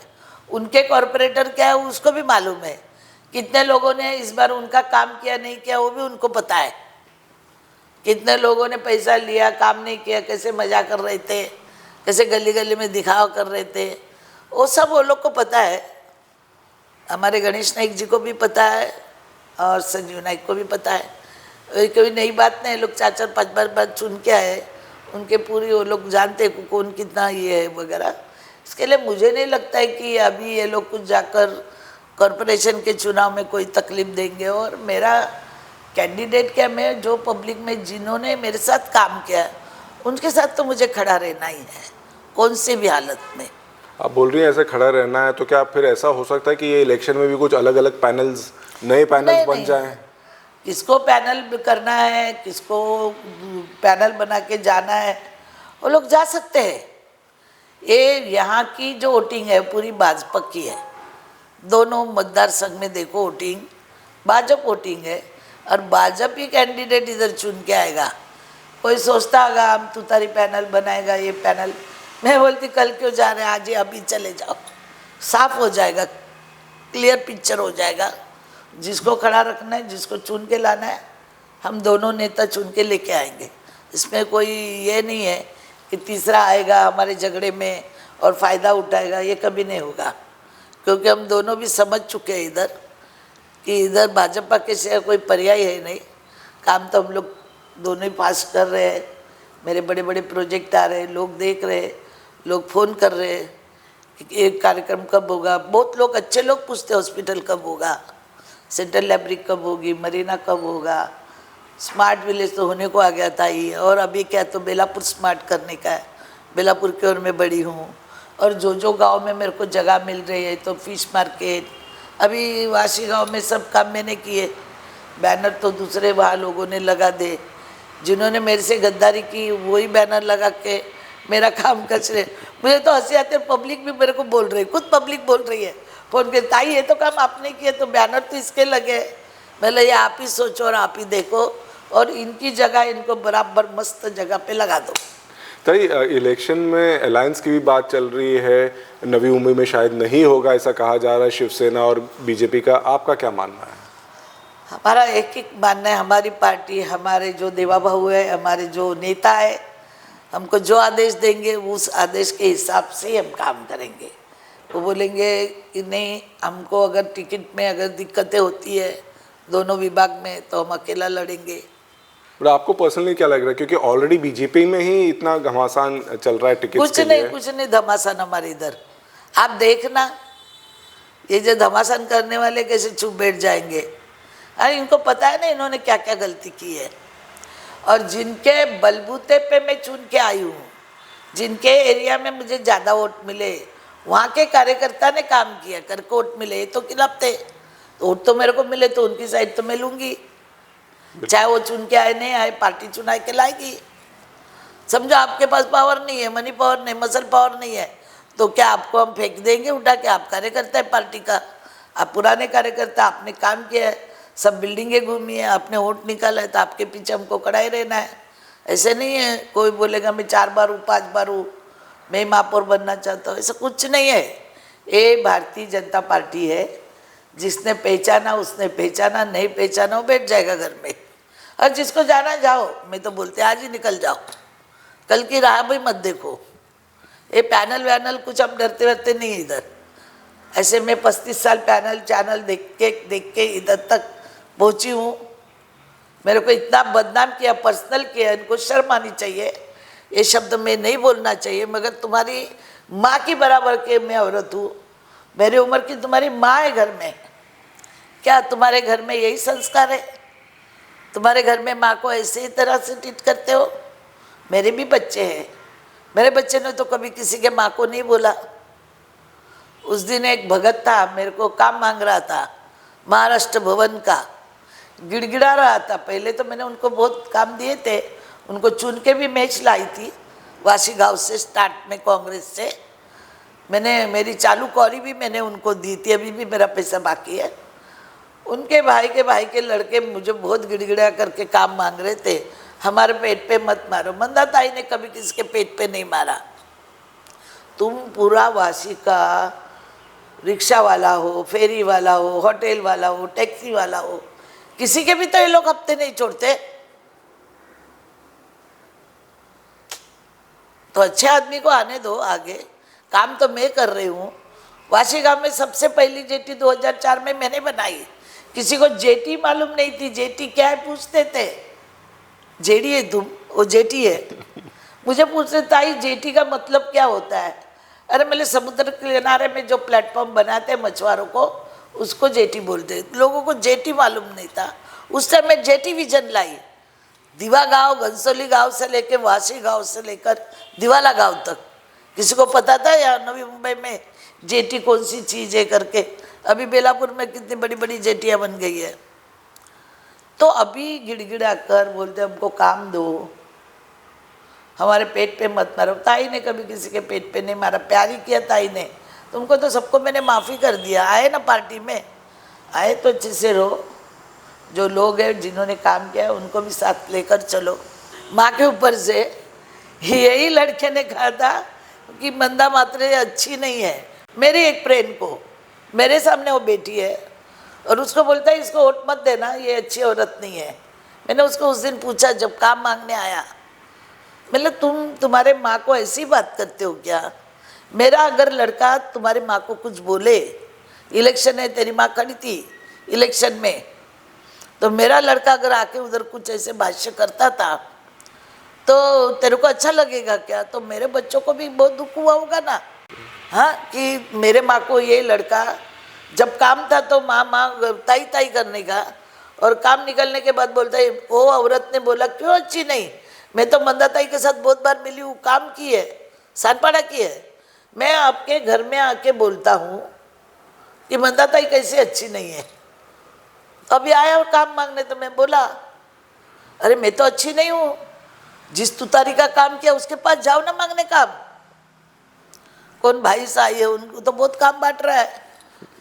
उनके कॉरपोरेटर क्या है उसको भी मालूम है, कितने लोगों ने इस बार उनका काम किया नहीं किया वो भी उनको पता है, कितने लोगों ने पैसा लिया काम नहीं किया, कैसे मजा कर रहे थे, कैसे गली गली में दिखावा कर रहे थे, वो सब वो लोग को पता है। हमारे गणेश नाइक जी को भी पता है और संजीव नाइक को भी पता है। कोई नई बात नहीं, लोग 4-4 5 बार चुन के आए, उनके पूरी वो लोग जानते हैं कौन कितना ये है वगैरह। इसके लिए मुझे नहीं लगता है कि अभी ये लोग कुछ जाकर कॉरपोरेशन के चुनाव में कोई तकलीफ देंगे। और मेरा कैंडिडेट क्या, मैं जो पब्लिक में जिन्होंने मेरे साथ काम किया उनके साथ तो मुझे खड़ा रहना ही है, कौन सी भी हालत में। आप बोल रही हैं ऐसे खड़ा रहना है, तो क्या फिर ऐसा हो सकता है कि ये इलेक्शन में भी कुछ अलग अलग पैनल्स, नए पैनल्स बन जाएं? किसको पैनल करना है, किसको पैनल बना के जाना है, वो लोग जा सकते हैं। ये यहाँ की जो वोटिंग है पूरी भाजपा की है, दोनों मतदार संघ में देखो वोटिंग भाजपा वोटिंग है, और भाजपा ही कैंडिडेट इधर चुन के आएगा। कोई सोचता होगा हम तुतारी पैनल बनाएगा, ये पैनल, मैं बोलती कल क्यों जा रहे हैं, आज ही अभी चले जाओ, साफ हो जाएगा, क्लियर पिक्चर हो जाएगा। जिसको खड़ा रखना है, जिसको चुन के लाना है, हम दोनों नेता चुन के लेके आएंगे। इसमें कोई ये नहीं है कि तीसरा आएगा हमारे झगड़े में और फ़ायदा उठाएगा, ये कभी नहीं होगा, क्योंकि हम दोनों भी समझ चुके हैं इधर कि इधर भाजपा के सिवा कोई पर्याय है नहीं। काम तो हम लोग दोनों ही पास कर रहे हैं, मेरे बड़े बड़े प्रोजेक्ट आ रहे हैं, लोग देख रहे हैं, लोग फ़ोन कर रहे हैं कि एक कार्यक्रम कब होगा। बहुत लोग, अच्छे लोग पूछते हॉस्पिटल कब होगा, सेंट्रल लाइब्रेरी कब होगी, मरीना कब होगा, स्मार्ट विलेज तो होने को आ गया था ही, और अभी क्या तो बेलापुर स्मार्ट करने का है, बेलापुर की ओर में बड़ी हूँ। और जो गांव में मेरे को जगह मिल रही है, तो फिश मार्केट, अभी वाशी गांव में सब काम मैंने किए, बैनर तो दूसरे वहाँ लोगों ने लगा दे, जिन्होंने मेरे से गद्दारी की वही बैनर लगा के मेरा काम कर रहे। मुझे तो हंसी आती है, पब्लिक भी मेरे को बोल रही है, खुद पब्लिक बोल रही है फोन के, ताई ये तो काम आपने किया, तो बैनर तो इसके लगे। मतलब ये आप ही सोचो और आप ही देखो, और इनकी जगह इनको बराबर मस्त जगह पे लगा दो। ताई, इलेक्शन में अलायंस की भी बात चल रही है, नवी मुंबई में शायद नहीं होगा ऐसा कहा जा रहा है, शिवसेना और बीजेपी का, आपका क्या मानना है? हमारा एक ही मानना है, हमारी पार्टी, हमारे जो देवा बहू है, हमारे जो नेता है, हमको जो आदेश देंगे उस आदेश के हिसाब से ही हम काम करेंगे। वो बोलेंगे कि नहीं, हमको अगर टिकट में अगर दिक्कतें होती है दोनों विभाग में, तो हम अकेला लड़ेंगे। और आपको पर्सनली क्या लग रहा है, क्योंकि ऑलरेडी बीजेपी में ही इतना घमासान चल रहा है टिकट कुछ नहीं, कुछ नहीं धमासान हमारे इधर। आप देखना, ये जो धमासान करने वाले कैसे चुप बैठ जाएंगे। अरे इनको पता है ना इन्होंने क्या क्या गलती की है, और जिनके बलबूते पे मैं चुन के आई हूँ, जिनके एरिया में मुझे ज़्यादा वोट मिले, वहाँ के कार्यकर्ता ने काम किया करके वोट मिले, ये तो खिलाफ थे, तो वोट तो मेरे को मिले तो उनकी साइड तो मैं लूँगी, चाहे वो चुन के आए नहीं आए, पार्टी चुना के लाएगी। समझो आपके पास पावर नहीं है, मनी पावर नहीं, मसल पावर नहीं है, तो क्या आपको हम फेंक देंगे उठा के? आप कार्यकर्ता है पार्टी का, आप पुराने कार्यकर्ता, आपने काम किया है, सब बिल्डिंगें घूमी है, आपने वोट निकाला है, तो आपके पीछे हमको खड़ा ही रहना है। ऐसे नहीं है कोई बोलेगा मैं 4 बार हूँ, 5 बार हूँ, मैं महापौर बनना चाहता हूँ, ऐसा कुछ नहीं है। ये भारतीय जनता पार्टी है, जिसने पहचाना उसने पहचाना, नहीं पहचाना वो बैठ जाएगा घर में, और जिसको जाना जाओ। मैं तो बोलते आज ही निकल जाओ, कल की राह भी मत देखो। ये पैनल वैनल कुछ हम डरते वरते नहीं इधर। ऐसे मैं 35 साल पैनल चैनल देख के इधर तक पहुँची हूँ। मेरे को इतना बदनाम किया, पर्सनल किया, इनको शर्म आनी चाहिए, ये शब्द में नहीं बोलना चाहिए, मगर तुम्हारी माँ की बराबर के मैं औरत हूँ, मेरी उम्र की तुम्हारी माँ है घर में। क्या तुम्हारे घर में यही संस्कार है? तुम्हारे घर में माँ को ऐसे ही तरह से ट्रीट करते हो? मेरे भी बच्चे हैं, मेरे बच्चे ने तो कभी किसी के माँ को नहीं बोला, उस दिन एक भगत था, मेरे को काम मांग रहा था महाराष्ट्र भवन का, गिड़गिड़ा रहा था। पहले तो मैंने उनको बहुत काम दिए थे, उनको चुन के भी मैच लाई थी वासी गांव से, स्टार्ट में कांग्रेस से मैंने, मेरी चालू कौरी भी मैंने उनको दी थी, अभी भी मेरा पैसा बाकी है। उनके भाई के लड़के मुझे बहुत गिड़गिड़ा करके काम मांग रहे थे, हमारे पेट पे मत मारो। मंदा ताई ने कभी किसी के पेट पे नहीं मारा। तुम पूरा वासी का, रिक्शा वाला हो, फेरी वाला हो, होटल वाला हो, टैक्सी वाला हो, किसी के भी तो ये लोग हफ्ते नहीं छोड़ते। तो अच्छे आदमी को आने दो आगे, काम तो मैं कर रही हूँ। वाशी गांव में सबसे पहली जेटी 2004 में मैंने बनाई। किसी को जेटी मालूम नहीं थी, जेटी क्या है पूछते थे, जेडी है तुम, वो जेटी है। मुझे पूछते ताई जेटी का मतलब क्या होता है? अरे मेरे समुद्र के किनारे में जो प्लेटफॉर्म बनाते हैं मछुआरों को, उसको जेटी बोलते। लोगों को जेटी मालूम नहीं था। उस टाइम में जेटी विजन लाई, दीवा गांव, घनसोली गांव से लेकर वाशी गांव से लेकर दिवाला गांव तक। किसी को पता था या नवी मुंबई में जेटी कौन सी चीज़ है करके? अभी बेलापुर में कितनी बड़ी बड़ी जेटियाँ बन गई है। तो अभी गिड़गिड़ा कर बोलते हमको काम दो, हमारे पेट पे मत मारो। ताई ने कभी किसी के पेट पे नहीं मारा, प्यार ही किया ताई ने। तुमको तो सबको मैंने माफ़ी कर दिया। आए ना पार्टी में, आए तो अच्छे से रहो। जो लोग हैं जिन्होंने काम किया उनको भी साथ लेकर चलो। माँ के ऊपर से यही लड़के ने कहा था कि मंदा मात्रे अच्छी नहीं है। मेरी एक फ्रेंड को, मेरे सामने वो बेटी है और उसको बोलता है इसको वोट मत देना, ये अच्छी औरत नहीं है। मैंने उसको उस दिन पूछा जब काम मांगने आया, मतलब तुम्हारे माँ को ऐसी बात करते हो क्या? मेरा अगर लड़का तुम्हारी माँ को कुछ बोले, इलेक्शन है, तेरी माँ खड़ी थी इलेक्शन में, तो मेरा लड़का अगर आके उधर कुछ ऐसे भाष्य करता था तो तेरे को अच्छा लगेगा क्या? तो मेरे बच्चों को भी बहुत दुख हुआ होगा ना, हाँ, कि मेरे माँ को ये लड़का, जब काम था तो माँ ताई ताई करने का, और काम निकलने के बाद बोलता है वो औरत ने बोला क्यों अच्छी नहीं? मैं तो मंदा ताई के साथ बहुत बार मिली हूँ, काम की है, सानपाड़ा की है। मैं आपके घर में आके बोलता हूँ कि मंदा ताई कैसी अच्छी नहीं है। अभी आया काम मांगने तो मैं बोला अरे मैं तो अच्छी नहीं हूँ, जिस तुतारी का काम किया उसके पास जाओ ना मांगने काम। कौन भाई साई है, उनको तो बहुत काम बांट रहा है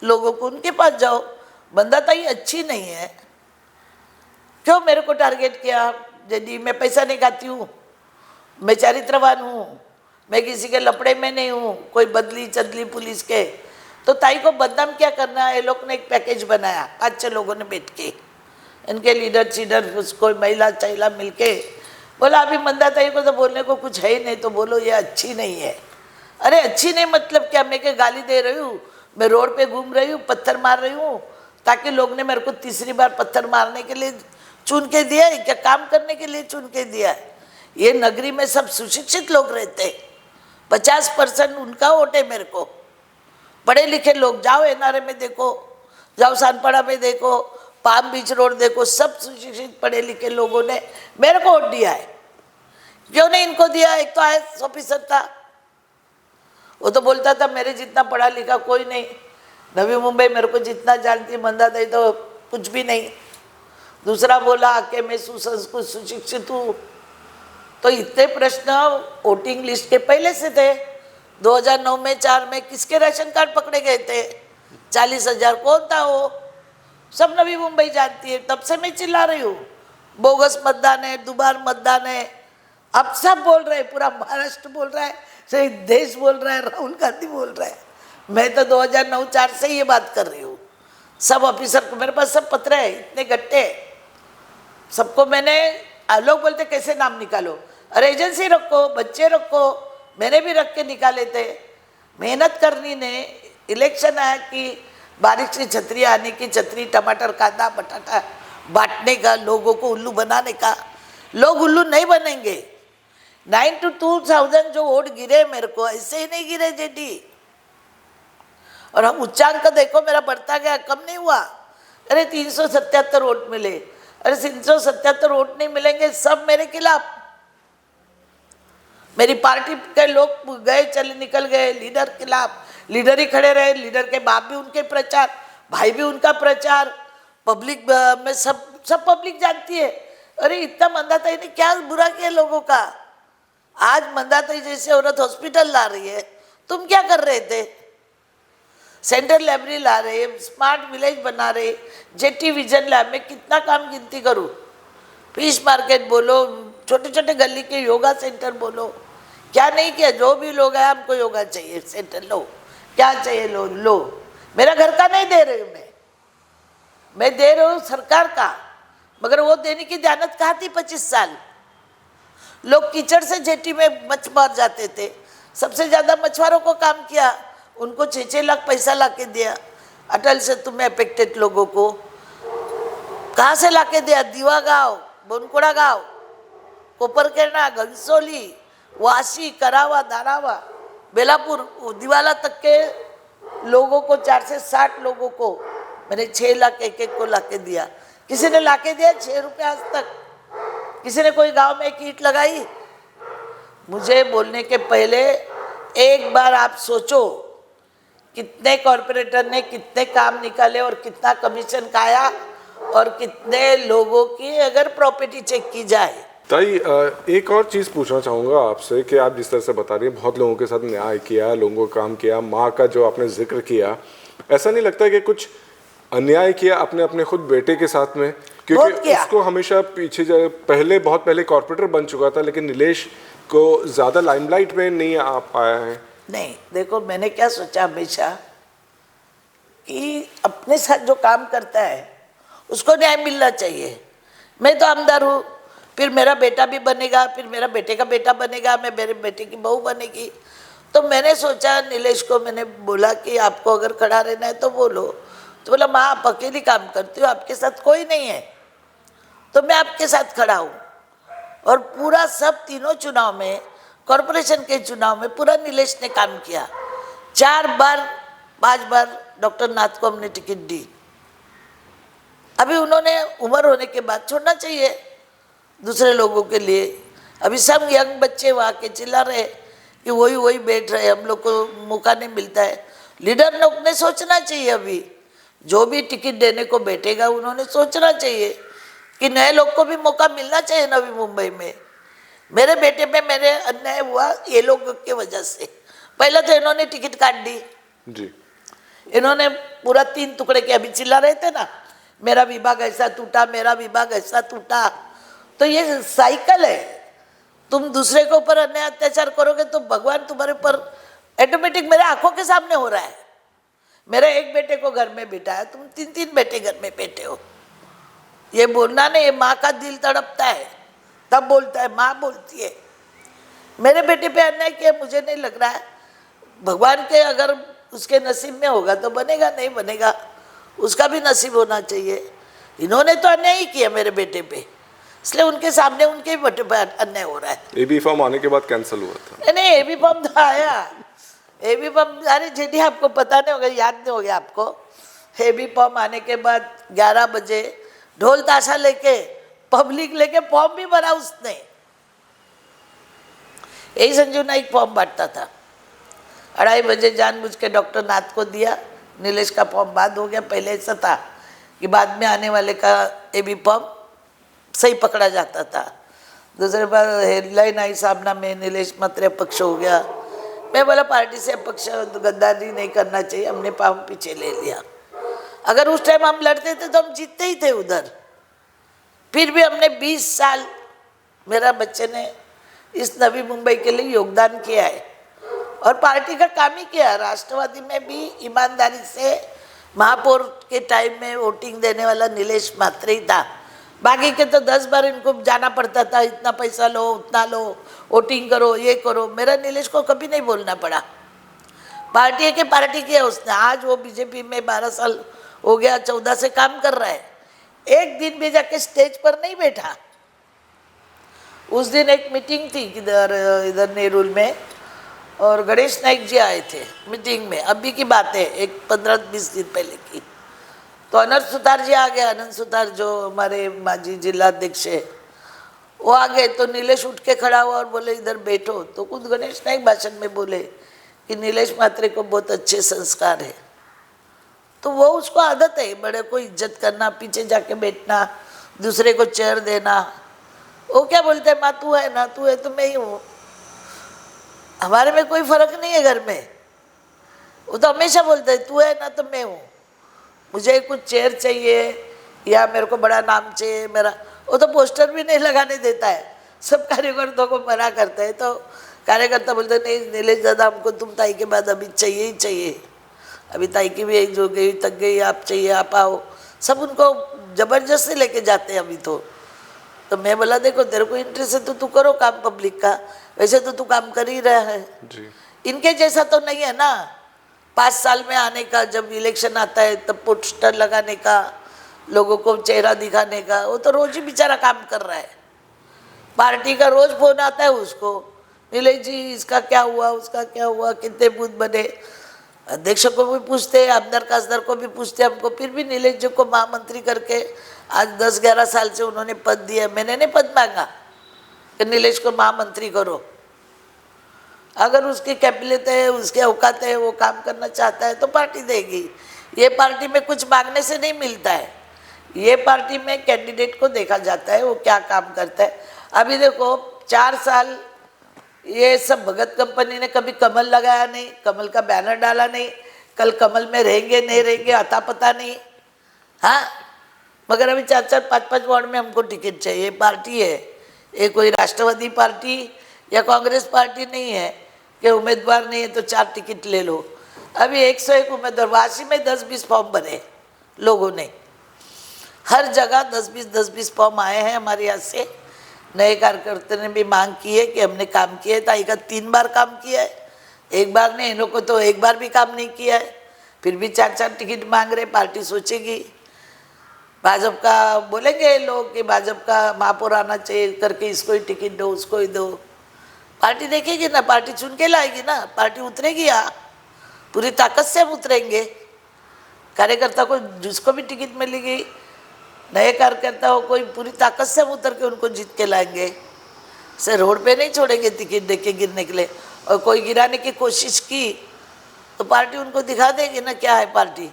लोगों को, उनके पास जाओ। बंदा ताई अच्छी नहीं है, क्यों मेरे को टारगेट किया? यदि मैं पैसा नहीं खाती हूँ, मैं चरित्रवान हूँ, मैं किसी के लपड़े में नहीं हूँ, कोई बदली चदली पुलिस के, तो ताई को बदनाम क्या करना है? ये लोग ने एक पैकेज बनाया 5-6 लोगों ने बैठ के, इनके लीडर शीडर, उसको महिला चाहिला मिलके बोला अभी मंदा ताई को तो बोलने को कुछ है ही नहीं, तो बोलो ये अच्छी नहीं है। अरे अच्छी नहीं मतलब क्या? मैं क्या गाली दे रही हूँ? मैं रोड पे घूम रही हूँ, पत्थर मार रही हूँ, ताकि लोग ने मेरे को तीसरी बार पत्थर मारने के लिए चुन के दिया है क्या? काम करने के लिए चुन के दिया है? ये नगरी में सब सुशिक्षित लोग रहते हैं, 50% उनका वोट है मेरे को। पढ़े लिखे लोग, जाओ एनआरए में देखो, जाओ सानपाड़ा में देखो, पाम बीच रोड देखो, सब सुशिक्षित पढ़े लिखे लोगों ने मेरे को वोट दिया है। क्यों नहीं इनको दिया? एक तो आईएएस ऑफिसर था, वो तो बोलता था मेरे जितना पढ़ा लिखा कोई नहीं, नवी मुंबई मेरे को जितना जानती मंदा ताई तो कुछ भी नहीं। दूसरा बोला आके मैं सुसंस्कृत सुशिक्षित हूँ। तो इतने प्रश्न वोटिंग लिस्ट के पहले से थे। 2009 में 4 में किसके राशन कार्ड पकड़े गए थे? 40,000 कौन था वो? सब नवी मुंबई जानती है। तब से मैं चिल्ला रही हूँ बोगस मतदान है, दुबार मतदान है। अब सब बोल रहे हैं, पूरा महाराष्ट्र बोल रहा है, सही देश बोल रहा है, राहुल गांधी बोल रहा है। मैं तो 2009-4 से ये बात कर रही हूँ। सब ऑफिसर को मेरे पास सब पत्र है, इतने गट्टे सबको मैंने। लोग बोलते कैसे नाम निकालो? अरे एजेंसी रखो, बच्चे रखो, मैंने भी रख के निकाले थे। मेहनत करनी ने, इलेक्शन आया कि बारिश की छतरी आने की, छतरी टमाटर कांदा बटाटा बांटने का, लोगों को उल्लू बनाने का। लोग उल्लू नहीं बनेंगे। 9 to 2000 जो वोट गिरे मेरे को, ऐसे ही नहीं गिरे जेडी। और हम उच्चांक देखो मेरा बढ़ता गया, कम नहीं हुआ। अरे 377 वोट मिले। अरे 377 वोट नहीं मिलेंगे, सब मेरे खिलाफ। मेरी पार्टी के लोग गए, चले निकल गए, लीडर खिलाफ, लीडर ही खड़े रहे, लीडर के बाप भी उनके प्रचार, भाई भी उनका प्रचार, पब्लिक में सब पब्लिक जानती है। अरे इतना मंदाताई ने क्या बुरा किया लोगों का? आज मंदाताई जैसे औरत हॉस्पिटल ला रही है, तुम क्या कर रहे थे? सेंट्रल लाइब्रेरी ला रहे, स्मार्ट विलेज बना रहे, जेटी विजन लैब में कितना काम गिनती करूँ, फिश मार्केट बोलो, छोटे छोटे गली के योगा सेंटर बोलो, क्या नहीं किया? जो भी लोग हैं, हमको योगा चाहिए सेंटर, लो क्या चाहिए लो लो। मेरा घर का नहीं दे रही हूँ मैं दे रहा हूँ सरकार का, मगर वो देने की ध्यानत कहाँ थी? 25 साल लोग कीचड़ से जेटी में मछ मार जाते थे, सबसे ज्यादा मछुआरों को काम किया, उनको 6-6 लाख पैसा लाके दिया अटल से तुम्हें अफेक्टेड लोगों को। कहाँ से लाके दिया? दीवा गांव, बोनकोड़ा गांव, कोपरकेना, घनसोली, वाशी, करावा, दारावा, बेलापुर, दिवाला तक के लोगों को, 4 से 60 लोगों को मैंने 6 लाख एक को लाके दिया। किसी ने लाके दिया 6 रुपये आज तक? किसी ने कोई गांव में एक ईंट लगाई? मुझे बोलने के पहले एक बार आप सोचो, कितने कॉरपोरेटर ने कितने काम निकाले और कितना कमीशन खाया, और कितने लोगों की अगर प्रॉपर्टी चेक की जाए। ताई, एक और चीज़ पूछना चाहूँगा आपसे कि आप जिस तरह से बता रही हैं, बहुत लोगों के साथ न्याय किया, लोगों का काम किया, माँ का जो आपने जिक्र किया, ऐसा नहीं लगता कि कुछ अन्याय किया अपने अपने खुद बेटे के साथ में? क्योंकि उसको हमेशा पीछे बहुत पहले कॉर्पोरेटर बन चुका था, लेकिन नीलेश को ज़्यादा लाइमलाइट में नहीं आ पाया है। नहीं, देखो मैंने क्या सोचा हमेशा कि अपने साथ जो काम करता है उसको न्याय मिलना चाहिए। मैं तो आमदार हूँ, फिर मेरा बेटा भी बनेगा, फिर मेरा बेटे का बेटा बनेगा, मैं मेरे बेटे की बहू बनेगी। तो मैंने सोचा, नीलेश को मैंने बोला कि आपको अगर खड़ा रहना है तो बोलो। तो बोला माँ आप अकेली काम करती हो, आपके साथ कोई नहीं है, तो मैं आपके साथ खड़ा हूँ। और पूरा सब तीनों चुनाव में, कॉरपोरेशन के चुनाव में पूरा नीलेश ने काम किया। 4 बार 5 बार डॉक्टर नाथ को हमने टिकट दी। अभी उन्होंने उम्र होने के बाद छोड़ना चाहिए दूसरे लोगों के लिए। अभी सब यंग बच्चे वहाँ के चिल्ला रहे कि वही बैठ रहे, हम लोग को मौका नहीं मिलता है। लीडर लोग ने सोचना चाहिए, अभी जो भी टिकट देने को बैठेगा उन्होंने सोचना चाहिए कि नए लोग को भी मौका मिलना चाहिए। नवी मुंबई में मेरे बेटे पे मेरे अन्याय हुआ ये लोग की वजह से। पहले तो इन्होंने टिकट काट दी जी, इन्होंने पूरा 3 टुकड़े के, अभी चिल्ला रहे थे ना, मेरा विभाग ऐसा टूटा, मेरा विभाग ऐसा टूटा। तो ये साइकिल है, तुम दूसरे के ऊपर अन्याय अत्याचार करोगे तो भगवान तुम्हारे ऊपर ऑटोमेटिक, मेरे आंखों के सामने हो रहा है। मेरे एक बेटे को घर में बिठाया, तुम 3-3 बेटे घर में बैठे हो। ये बोलना नहीं, ये माँ का दिल तड़पता है तब बोलता है, माँ बोलती है। मेरे बेटे पे अन्याय किया, मुझे नहीं लग रहा है भगवान के अगर उसके नसीब में होगा तो बनेगा, नहीं बनेगा उसका भी नसीब होना चाहिए। इन्होंने तो अन्याय ही किया मेरे बेटे पे, इसलिए उनके सामने उनके बेटे पे अन्याय हो रहा है। एबी फॉर्म आने के बाद कैंसिल हुआ था। नहीं, एबी फॉर्म तो आया, एबी फॉर्म, अरे जेडी आपको पता नहीं होगा, याद नहीं हो गया आपको। एबी फॉर्म आने के बाद 11 बजे ढोल ताशा लेके पब्लिक लेके फॉर्म भी भरा उसने। यही संजू नाइक फॉर्म बांटता था। 2:30 बजे जानबूझ के डॉक्टर नाथ को दिया, नीलेश का फॉर्म बाद हो गया। पहले ऐसा था कि बाद में आने वाले का एबी फॉर्म सही पकड़ा जाता था। दूसरे बार हेडलाइन आई सामना में नीलेश मात्रे अपक्ष हो गया। मैं बोला पार्टी से अपक्ष गद्दारी नहीं करना चाहिए, हमने फॉर्म पीछे ले लिया। अगर उस टाइम हम लड़ते थे तो हम जीतते ही थे उधर। फिर भी हमने 20 साल, मेरा बच्चे ने इस नवी मुंबई के लिए योगदान किया है और पार्टी का काम ही किया। राष्ट्रवादी में भी ईमानदारी से महापौर के टाइम में वोटिंग देने वाला नीलेश मात्रे ही था। बाकी के तो 10 बार इनको जाना पड़ता था, इतना पैसा लो, उतना लो, वोटिंग करो, ये करो। मेरा नीलेश को कभी नहीं बोलना पड़ा। पार्टी के पार्टी किया उसने। आज वो बीजेपी में 12 साल हो गया, 14 से काम कर रहा है। एक दिन भी जाके स्टेज पर नहीं बैठा। उस दिन एक मीटिंग थी इधर नेरुल में और गणेश नाइक जी आए थे मीटिंग में। अभी की बात है, एक 15-20 दिन पहले की। तो अनंत सुतार जी आ गए। अनंत सुतार जो हमारे माजी जिलाध्यक्ष है, वो आ गए। तो नीलेश उठ के खड़ा हुआ और बोले इधर बैठो। तो खुद गणेश नाइक भाषण में बोले कि नीलेश म्हात्रे को बहुत अच्छे संस्कार है, तो वो उसको आदत है बड़े को इज्जत करना, पीछे जाके बैठना, दूसरे को चेयर देना। वो क्या बोलते हैं, माँ तू है ना, तू है तो मैं ही हूँ, हमारे में कोई फर्क नहीं है घर में। वो तो हमेशा बोलते हैं तू है ना तो मैं हूँ, मुझे कुछ चेयर चाहिए या मेरे को बड़ा नाम चाहिए मेरा, वो तो पोस्टर भी नहीं लगाने देता है, सब कार्यकर्ताओं को मना करता है। तो कार्यकर्ता बोलते हैं नहीं नीलेश दादा हमको तुम ताई के बाद अभी चाहिए ही चाहिए, अभी ताई की भी एज हो गई, थक गई, आप चाहिए आप आओ, सब उनको जबरदस्ती लेके जाते हैं अभी तो मैं बोला देखो तेरे को इंटरेस्ट है तो तू करो काम पब्लिक का, वैसे तो तू काम कर ही रहा है जी। इनके जैसा तो नहीं है ना। 5 साल में आने का, जब इलेक्शन आता है तब पोस्टर लगाने का, लोगों को चेहरा दिखाने का, वो तो रोज ही बेचारा काम कर रहा है। पार्टी का रोज फोन आता है उसको, नीलेश जी इसका क्या हुआ, उसका क्या हुआ, कितने बूथ बने, अध्यक्ष को भी पूछते हैं, आमदार खासदार को भी पूछते हैं हमको, फिर भी नीलेश जी को महामंत्री करके आज 10-11 साल से उन्होंने पद दिया। मैंने नहीं पद मांगा कि नीलेश को महामंत्री करो, अगर उसकी कैपेबिलिटी है, उसके औकात है, वो काम करना चाहता है तो पार्टी देगी। ये पार्टी में कुछ मांगने से नहीं मिलता है, ये पार्टी में कैंडिडेट को देखा जाता है वो क्या काम करता है। अभी देखो 4 साल ये सब भगत कंपनी ने कभी कमल लगाया नहीं, कमल का बैनर डाला नहीं, कल कमल में रहेंगे नहीं रहेंगे अता पता नहीं। हाँ, मगर अभी 4-4, 5-5 वार्ड में हमको टिकट चाहिए। पार्टी है ये, कोई राष्ट्रवादी पार्टी या कांग्रेस पार्टी नहीं है कि उम्मीदवार नहीं है तो 4 टिकट ले लो। अभी 101 उम्मीदवार, वासी में 10-20 फॉर्म भरे लोगों ने, हर जगह 10-20 फॉर्म आए हैं हमारे यहाँ से। नए कार्यकर्ता ने भी मांग की है कि हमने काम किया है, ताई का 3 बार काम किया है, 1 बार नहीं, इन लोग को तो 1 बार भी काम नहीं किया है, फिर भी 4-4 टिकट मांग रहे। पार्टी सोचेगी, भाजपा का बोलेंगे लोग कि भाजपा का महापौर आना चाहिए करके इसको ही टिकट दो, उसको ही दो। पार्टी देखेगी ना, पार्टी चुन के लाएगी ना, पार्टी उतरेगी यहाँ, पूरी ताकत से हम उतरेंगे। कार्यकर्ता को जिसको भी टिकट मिलेगी, नए कार्यकर्ता हो कोई, पूरी ताकत से हम उतर के उनको जीत के लाएंगे। से रोड पे नहीं छोड़ेंगे टिकट दे के गिरने के लिए, और कोई गिराने की कोशिश की तो पार्टी उनको दिखा देगी ना क्या है पार्टी।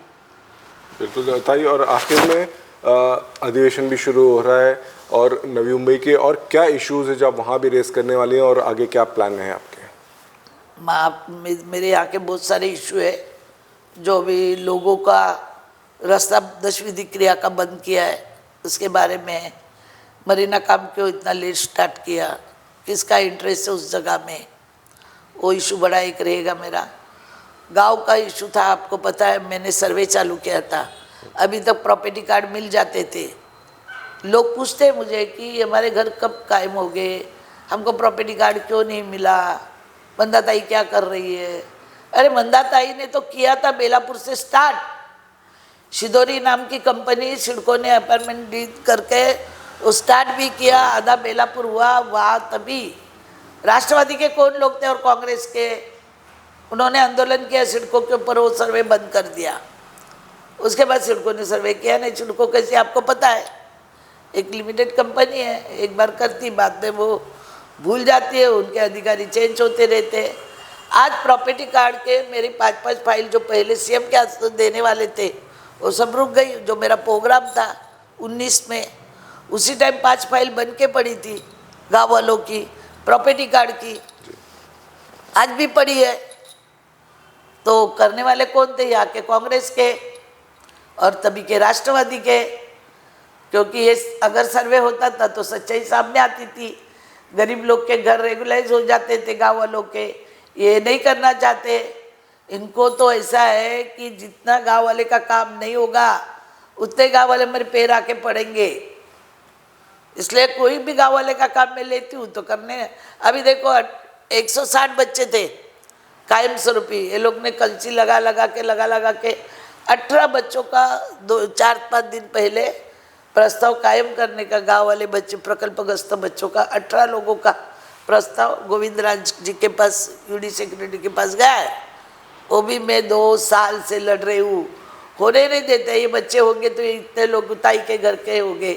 बिल्कुल ताई, और आखिर में अधिवेशन भी शुरू हो रहा है और नवी मुंबई के और क्या इश्यूज है जो आप वहाँ भी रेस करने वाली हैं और आगे क्या प्लान है आपके? मेरे यहाँ के बहुत सारे इशू है, जो भी लोगों का रास्ता 10 विधि क्रिया का बंद किया है उसके बारे में, मरीना काम क्यों इतना लेट स्टार्ट किया, किसका इंटरेस्ट है उस जगह में, वो इशू बड़ा एक रहेगा मेरा। गांव का इशू था, आपको पता है मैंने सर्वे चालू किया था, अभी तक प्रॉपर्टी कार्ड मिल जाते थे। लोग पूछते हैं मुझे कि हमारे घर कब कायम हो गए, हमको प्रॉपर्टी कार्ड क्यों नहीं मिला, मंदाताई क्या कर रही है। अरे मंदाताई ने तो किया था बेलापुर से स्टार्ट, शिदोरी नाम की कंपनी सिडको ने अपार्टमेंट डी करके वो स्टार्ट भी किया, आधा बेलापुर हुआ वहाँ। तभी राष्ट्रवादी के कौन लोग थे और कांग्रेस के, उन्होंने आंदोलन किया सिडको के ऊपर, वो सर्वे बंद कर दिया। उसके बाद सिडको ने सर्वे किया नहीं। सिडको कैसे आपको पता है, एक लिमिटेड कंपनी है, एक बार करती बाद में वो भूल जाती है, उनके अधिकारी चेंज होते रहते हैं। आज प्रॉपर्टी कार्ड के मेरी 5-5 फाइल जो पहले सीएम के हाथ देने वाले थे वो सब रुक गई। जो मेरा प्रोग्राम था 19 में, उसी टाइम 5 फाइल बन के पड़ी थी गाँव वालों की प्रॉपर्टी कार्ड की, आज भी पड़ी है। तो करने वाले कौन थे, यहाँ के कांग्रेस के और तभी के राष्ट्रवादी के, क्योंकि ये अगर सर्वे होता था तो सच्चाई सामने आती थी, गरीब लोग के घर रेगुलाइज हो जाते थे गाँव वालों के। ये नहीं करना चाहते, इनको तो ऐसा है कि जितना गाँव वाले का काम नहीं होगा उतने गाँव वाले मेरे पैर आके पड़ेंगे, इसलिए कोई भी गाँव वाले का काम मैं लेती हूँ तो करने। अभी देखो 160 बच्चे थे कायम स्वरूपी, ये लोग ने कलची लगा के 18 बच्चों का 4-5 दिन पहले प्रस्ताव कायम करने का, गांव वाले बच्चे प्रकल्पग्रस्त बच्चों का 18 लोगों का प्रस्ताव गोविंद राज जी के पास, यूडी सेक्रेटरी के पास गया है। वो भी मैं 2 साल से लड़ रही हूँ, होने नहीं देते। ये बच्चे होंगे तो इतने लोग ताई के घर के होंगे।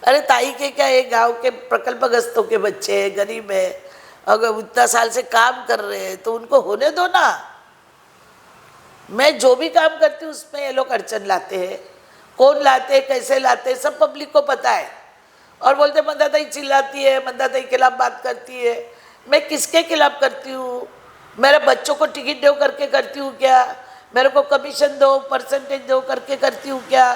अरे ताई के क्या, ये गांव के प्रकल्पग्रस्तों के बच्चे हैं, गरीब है, अगर इतना साल से काम कर रहे हैं तो उनको होने दो ना। मैं जो भी काम करती हूँ उसमें ये लोग अड़चन लाते हैं। कौन लाते हैं, कैसे लाते हैं, सब पब्लिक को पता है। और बोलते मंदाताई चिल्लाती है, मंदाताई के खिलाफ बात करती है। मैं किसके खिलाफ करती हूँ? मेरे बच्चों को टिकट दो करके करती हूँ क्या? मेरे को कमीशन दो, परसेंटेज दो करके करती हूँ क्या?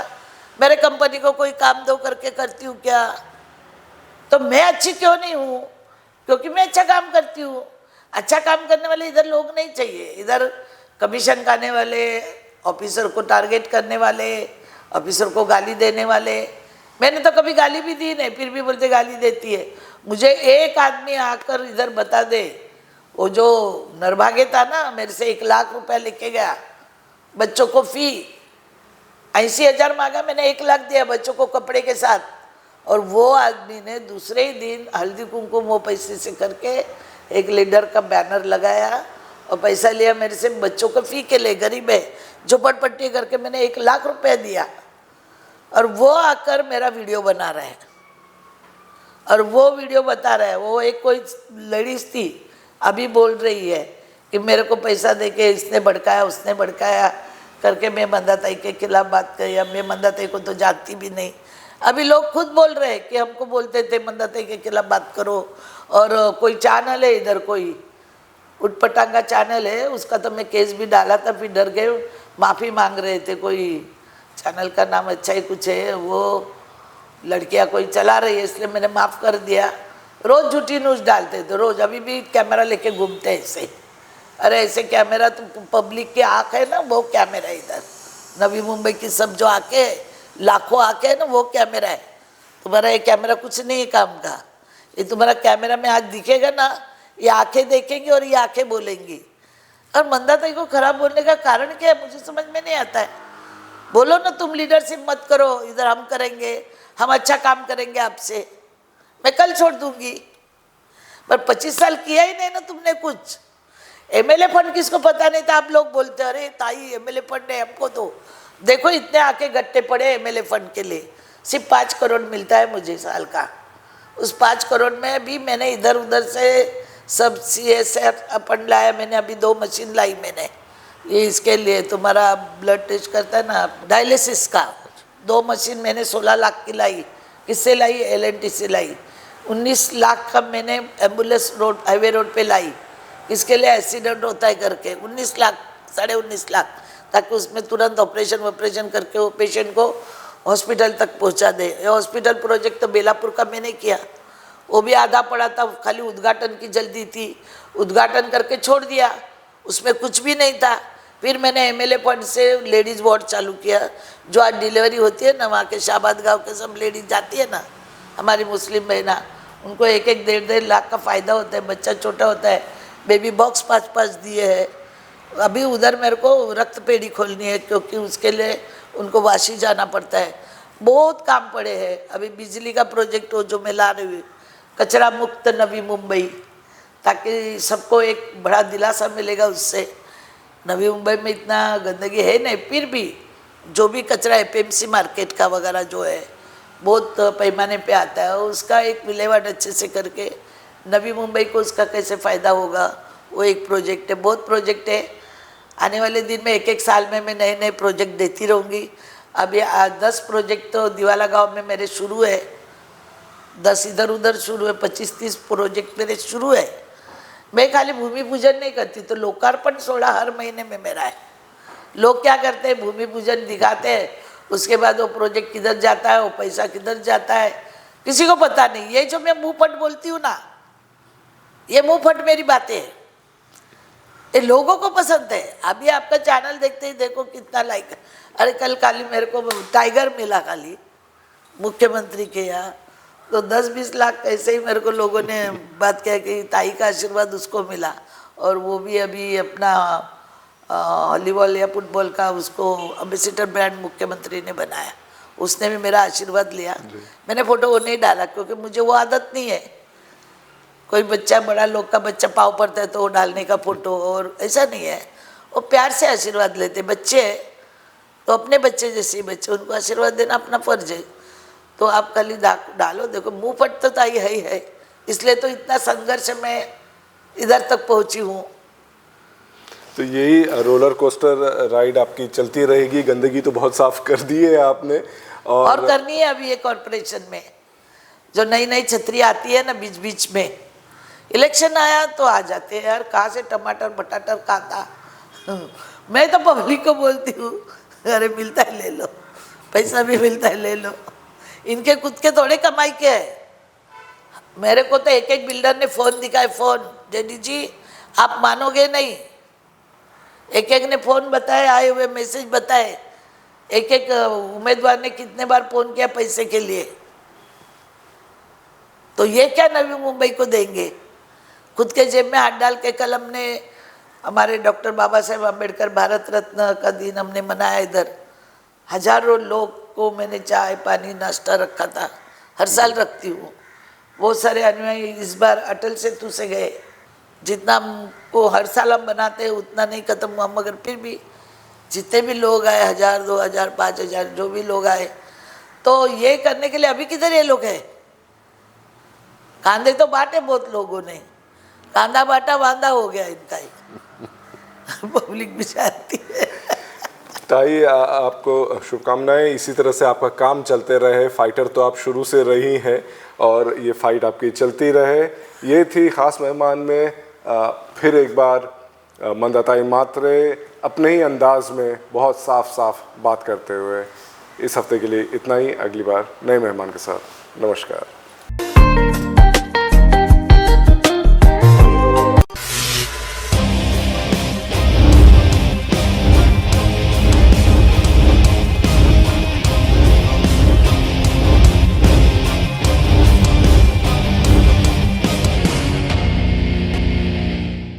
मेरे कंपनी को कोई काम दो करके करती हूँ क्या? तो मैं अच्छी क्यों नहीं हूँ? क्योंकि मैं अच्छा काम करती हूँ। अच्छा काम करने वाले इधर लोग नहीं चाहिए। इधर कमीशन खाने वाले, ऑफिसर को टारगेट करने वाले, ऑफिसर को गाली देने वाले। मैंने तो कभी गाली भी दी नहीं, फिर भी बोलते गाली देती है। मुझे एक आदमी आकर इधर बता दे, वो जो नरभागे था ना, मेरे से 1 लाख रुपया लेके गया, बच्चों को फी 80,000 मांगा, मैंने 1 लाख दिया बच्चों को कपड़े के साथ। और वो आदमी ने दूसरे ही दिन हल्दी कुमकुम वो पैसे से करके एक लीडर का बैनर लगाया और पैसा लिया मेरे से बच्चों को फी के लिए। गरीब है, झोपड़पट्टी करके मैंने 1 लाख रुपया दिया। और वो आकर मेरा वीडियो बना रहे हैं और वो वीडियो बता रहा है। वो एक कोई लेडीज थी, अभी बोल रही है कि मेरे को पैसा देके इसने भड़काया, उसने भड़काया करके मैं मंदाताई के खिलाफ बात करी। अब मैं मंदाताई को तो जानती भी नहीं। अभी लोग खुद बोल रहे हैं कि हमको बोलते थे मंदाताई के खिलाफ बात करो। और कोई चैनल है इधर, कोई उटपटांगा चैनल है, उसका तो मैं केस भी डाला था, फिर डर गए, माफ़ी मांग रहे थे। कोई चैनल का नाम अच्छा ही कुछ है, वो लड़कियां कोई चला रही है, इसलिए मैंने माफ़ कर दिया। रोज़ झूठी न्यूज़ डालते थे, रोज़। अभी भी कैमरा लेके घूमते हैं ऐसे। अरे ऐसे कैमरा तो पब्लिक की आँख है ना, वो कैमरा इधर नवी मुंबई की सब जो आके लाखों आके है ना, वो कैमरा है। तुम्हारा ये कैमरा कुछ नहीं है काम का। ये तुम्हारा कैमरा में आज दिखेगा ना, ये आंखें देखेंगी और ये आंखें बोलेंगी। और मंदाताई को खराब बोलने का कारण क्या है, मुझे समझ में नहीं आता है। बोलो ना, तुम लीडरशिप मत करो, इधर हम करेंगे, हम अच्छा काम करेंगे आपसे, मैं कल छोड़ दूंगी। पर 25 साल किया ही नहीं ना तुमने कुछ। एमएलए फंड किसको पता नहीं था? आप लोग बोलते अरे ताई एमएलए फंड है, हमको तो देखो इतने आके गट्टे पड़े एमएलए फंड के लिए। सिर्फ 5 करोड़ मिलता है मुझे साल का। उस 5 करोड़ में भी मैंने इधर उधर से सब CSR फंड लाया। मैंने अभी 2 मशीन लाई मैंने, ये इसके लिए तुम्हारा ब्लड टेस्ट करता है ना, डायलिसिस का। 2 मशीन मैंने 16 लाख की लाई। किससे लाई? LNT से लाई। 19 लाख का मैंने एम्बुलेंस रोड, हाईवे रोड पे लाई। किसके लिए? एक्सीडेंट होता है करके। 19 लाख, 19.5 लाख, ताकि उसमें तुरंत ऑपरेशन करके वो पेशेंट को हॉस्पिटल तक पहुंचा दे। ये हॉस्पिटल प्रोजेक्ट तो बेलापुर का मैंने किया, वो भी आधा पड़ा था, खाली उद्घाटन की जल्दी थी, उद्घाटन करके छोड़ दिया, उसमें कुछ भी नहीं था। फिर मैंने एमएलए फंड से लेडीज़ वार्ड चालू किया। जो आज डिलीवरी होती है ना, वहाँ के शाबाद गांव के सब लेडीज जाती है ना, हमारी मुस्लिम बहना, उनको 1-1, 1.5 लाख का फ़ायदा होता है। बच्चा छोटा होता है, बेबी बॉक्स 5-5 दिए है। अभी उधर मेरे को रक्त पेढ़ी खोलनी है, क्योंकि उसके लिए उनको वाशी जाना पड़ता है। बहुत काम पड़े हैं। अभी बिजली का प्रोजेक्ट हो जो मैं ला रही हूँ, कचरा मुक्त नवी मुंबई, ताकि सबको एक बड़ा दिलासा मिलेगा उससे। नवी मुंबई में इतना गंदगी है नहीं, फिर भी जो भी कचरा है PMC मार्केट का वगैरह जो है बहुत पैमाने पे आता है, उसका एक विलेवाट अच्छे से करके नवी मुंबई को उसका कैसे फ़ायदा होगा, वो एक प्रोजेक्ट है। बहुत प्रोजेक्ट है। आने वाले दिन में 1-1 साल में मैं नए नए प्रोजेक्ट देती रहूँगी। अभी 10 प्रोजेक्ट तो दिवाला गांव में मेरे शुरू है, 10 इधर उधर शुरू है, 25-30 प्रोजेक्ट मेरे शुरू है। मैं खाली भूमि पूजन नहीं करती, तो लोकार्पण 16 हर महीने में मेरा है। लोग क्या करते हैं, भूमि पूजन दिखाते हैं, उसके बाद वो प्रोजेक्ट किधर जाता है, वो पैसा किधर जाता है, किसी को पता नहीं। ये जो मैं मुँह फट बोलती हूँ ना, ये मुँह फट मेरी बातें हैं, ये लोगों को पसंद है। अभी आपका चैनल देखते ही देखो कितना लाइक है। अरे कल खाली मेरे को टाइगर मिला खाली मुख्यमंत्री के यहाँ, तो 10-20 लाख ऐसे ही मेरे को लोगों ने बात किया कि ताई का आशीर्वाद उसको मिला। और वो भी अभी अपना वॉलीबॉल या फुटबॉल का उसको एम्बेसडर ब्रांड मुख्यमंत्री ने बनाया, उसने भी मेरा आशीर्वाद लिया। मैंने फ़ोटो वो नहीं डाला, क्योंकि मुझे वो आदत नहीं है। कोई बच्चा, बड़ा लोग का बच्चा पाँव पड़ता है तो वो डालने का फ़ोटो, और ऐसा नहीं है। वो प्यार से आशीर्वाद लेते। बच्चे तो अपने बच्चे जैसे बच्चे, उनको आशीर्वाद देना अपना फर्ज है। तो आप खाली डालो। देखो मुँह फट तो ताई है ही है, इसलिए तो इतना संघर्ष में इधर तक पहुंची हूँ। तो यही रोलर कोस्टर राइड आपकी चलती रहेगी। गंदगी तो बहुत साफ कर दी है आपने, और करनी है अभी ये कॉर्पोरेशन में। जो नई नई छतरी आती है ना बीच बीच में, इलेक्शन आया तो आ जाते हैं यार, कहाँ से टमाटर बटाटर कांदा। मैं तो पब्लिक को बोलती हूँ, अरे मिलता है ले लो, पैसा भी मिलता है ले लो, इनके खुद के थोड़े कमाई के है। मेरे को तो एक एक बिल्डर ने फ़ोन दिखाए, फ़ोन जेडी जी आप मानोगे नहीं, एक एक ने फ़ोन बताए, आए हुए मैसेज बताए, एक एक उम्मीदवार ने कितने बार फ़ोन किया पैसे के लिए। तो ये क्या नवी मुंबई को देंगे? खुद के जेब में हाथ डाल के कल हमने हमारे डॉक्टर बाबा साहेब अम्बेडकर भारत रत्न का दिन हमने मनाया इधर, हजारों लोग को मैंने चाय पानी नाश्ता रखा था, हर साल रखती हूँ। वो सारे अनुयायी इस बार अटल सेतु से गए, जितना हमको हर साल हम बनाते हैं उतना नहीं खत्म हुआ, मगर फिर भी जितने भी लोग आए, 1000 2000 5000 जो भी लोग आए, तो ये करने के लिए अभी किधर ये लोग हैं? कांदे तो बांटे बहुत लोगों ने, कांदा बांटा वांदा हो गया इनका ही। पब्लिक भी जानती है। ताई आपको शुभकामनाएं, इसी तरह से आपका काम चलते रहे। फाइटर तो आप शुरू से रही हैं और ये फाइट आपकी चलती रहे। ये थी खास मेहमान में फिर एक बार मंदाताई मात्रे अपने ही अंदाज में बहुत साफ बात करते हुए। इस हफ्ते के लिए इतना ही, अगली बार नए मेहमान के साथ। नमस्कार।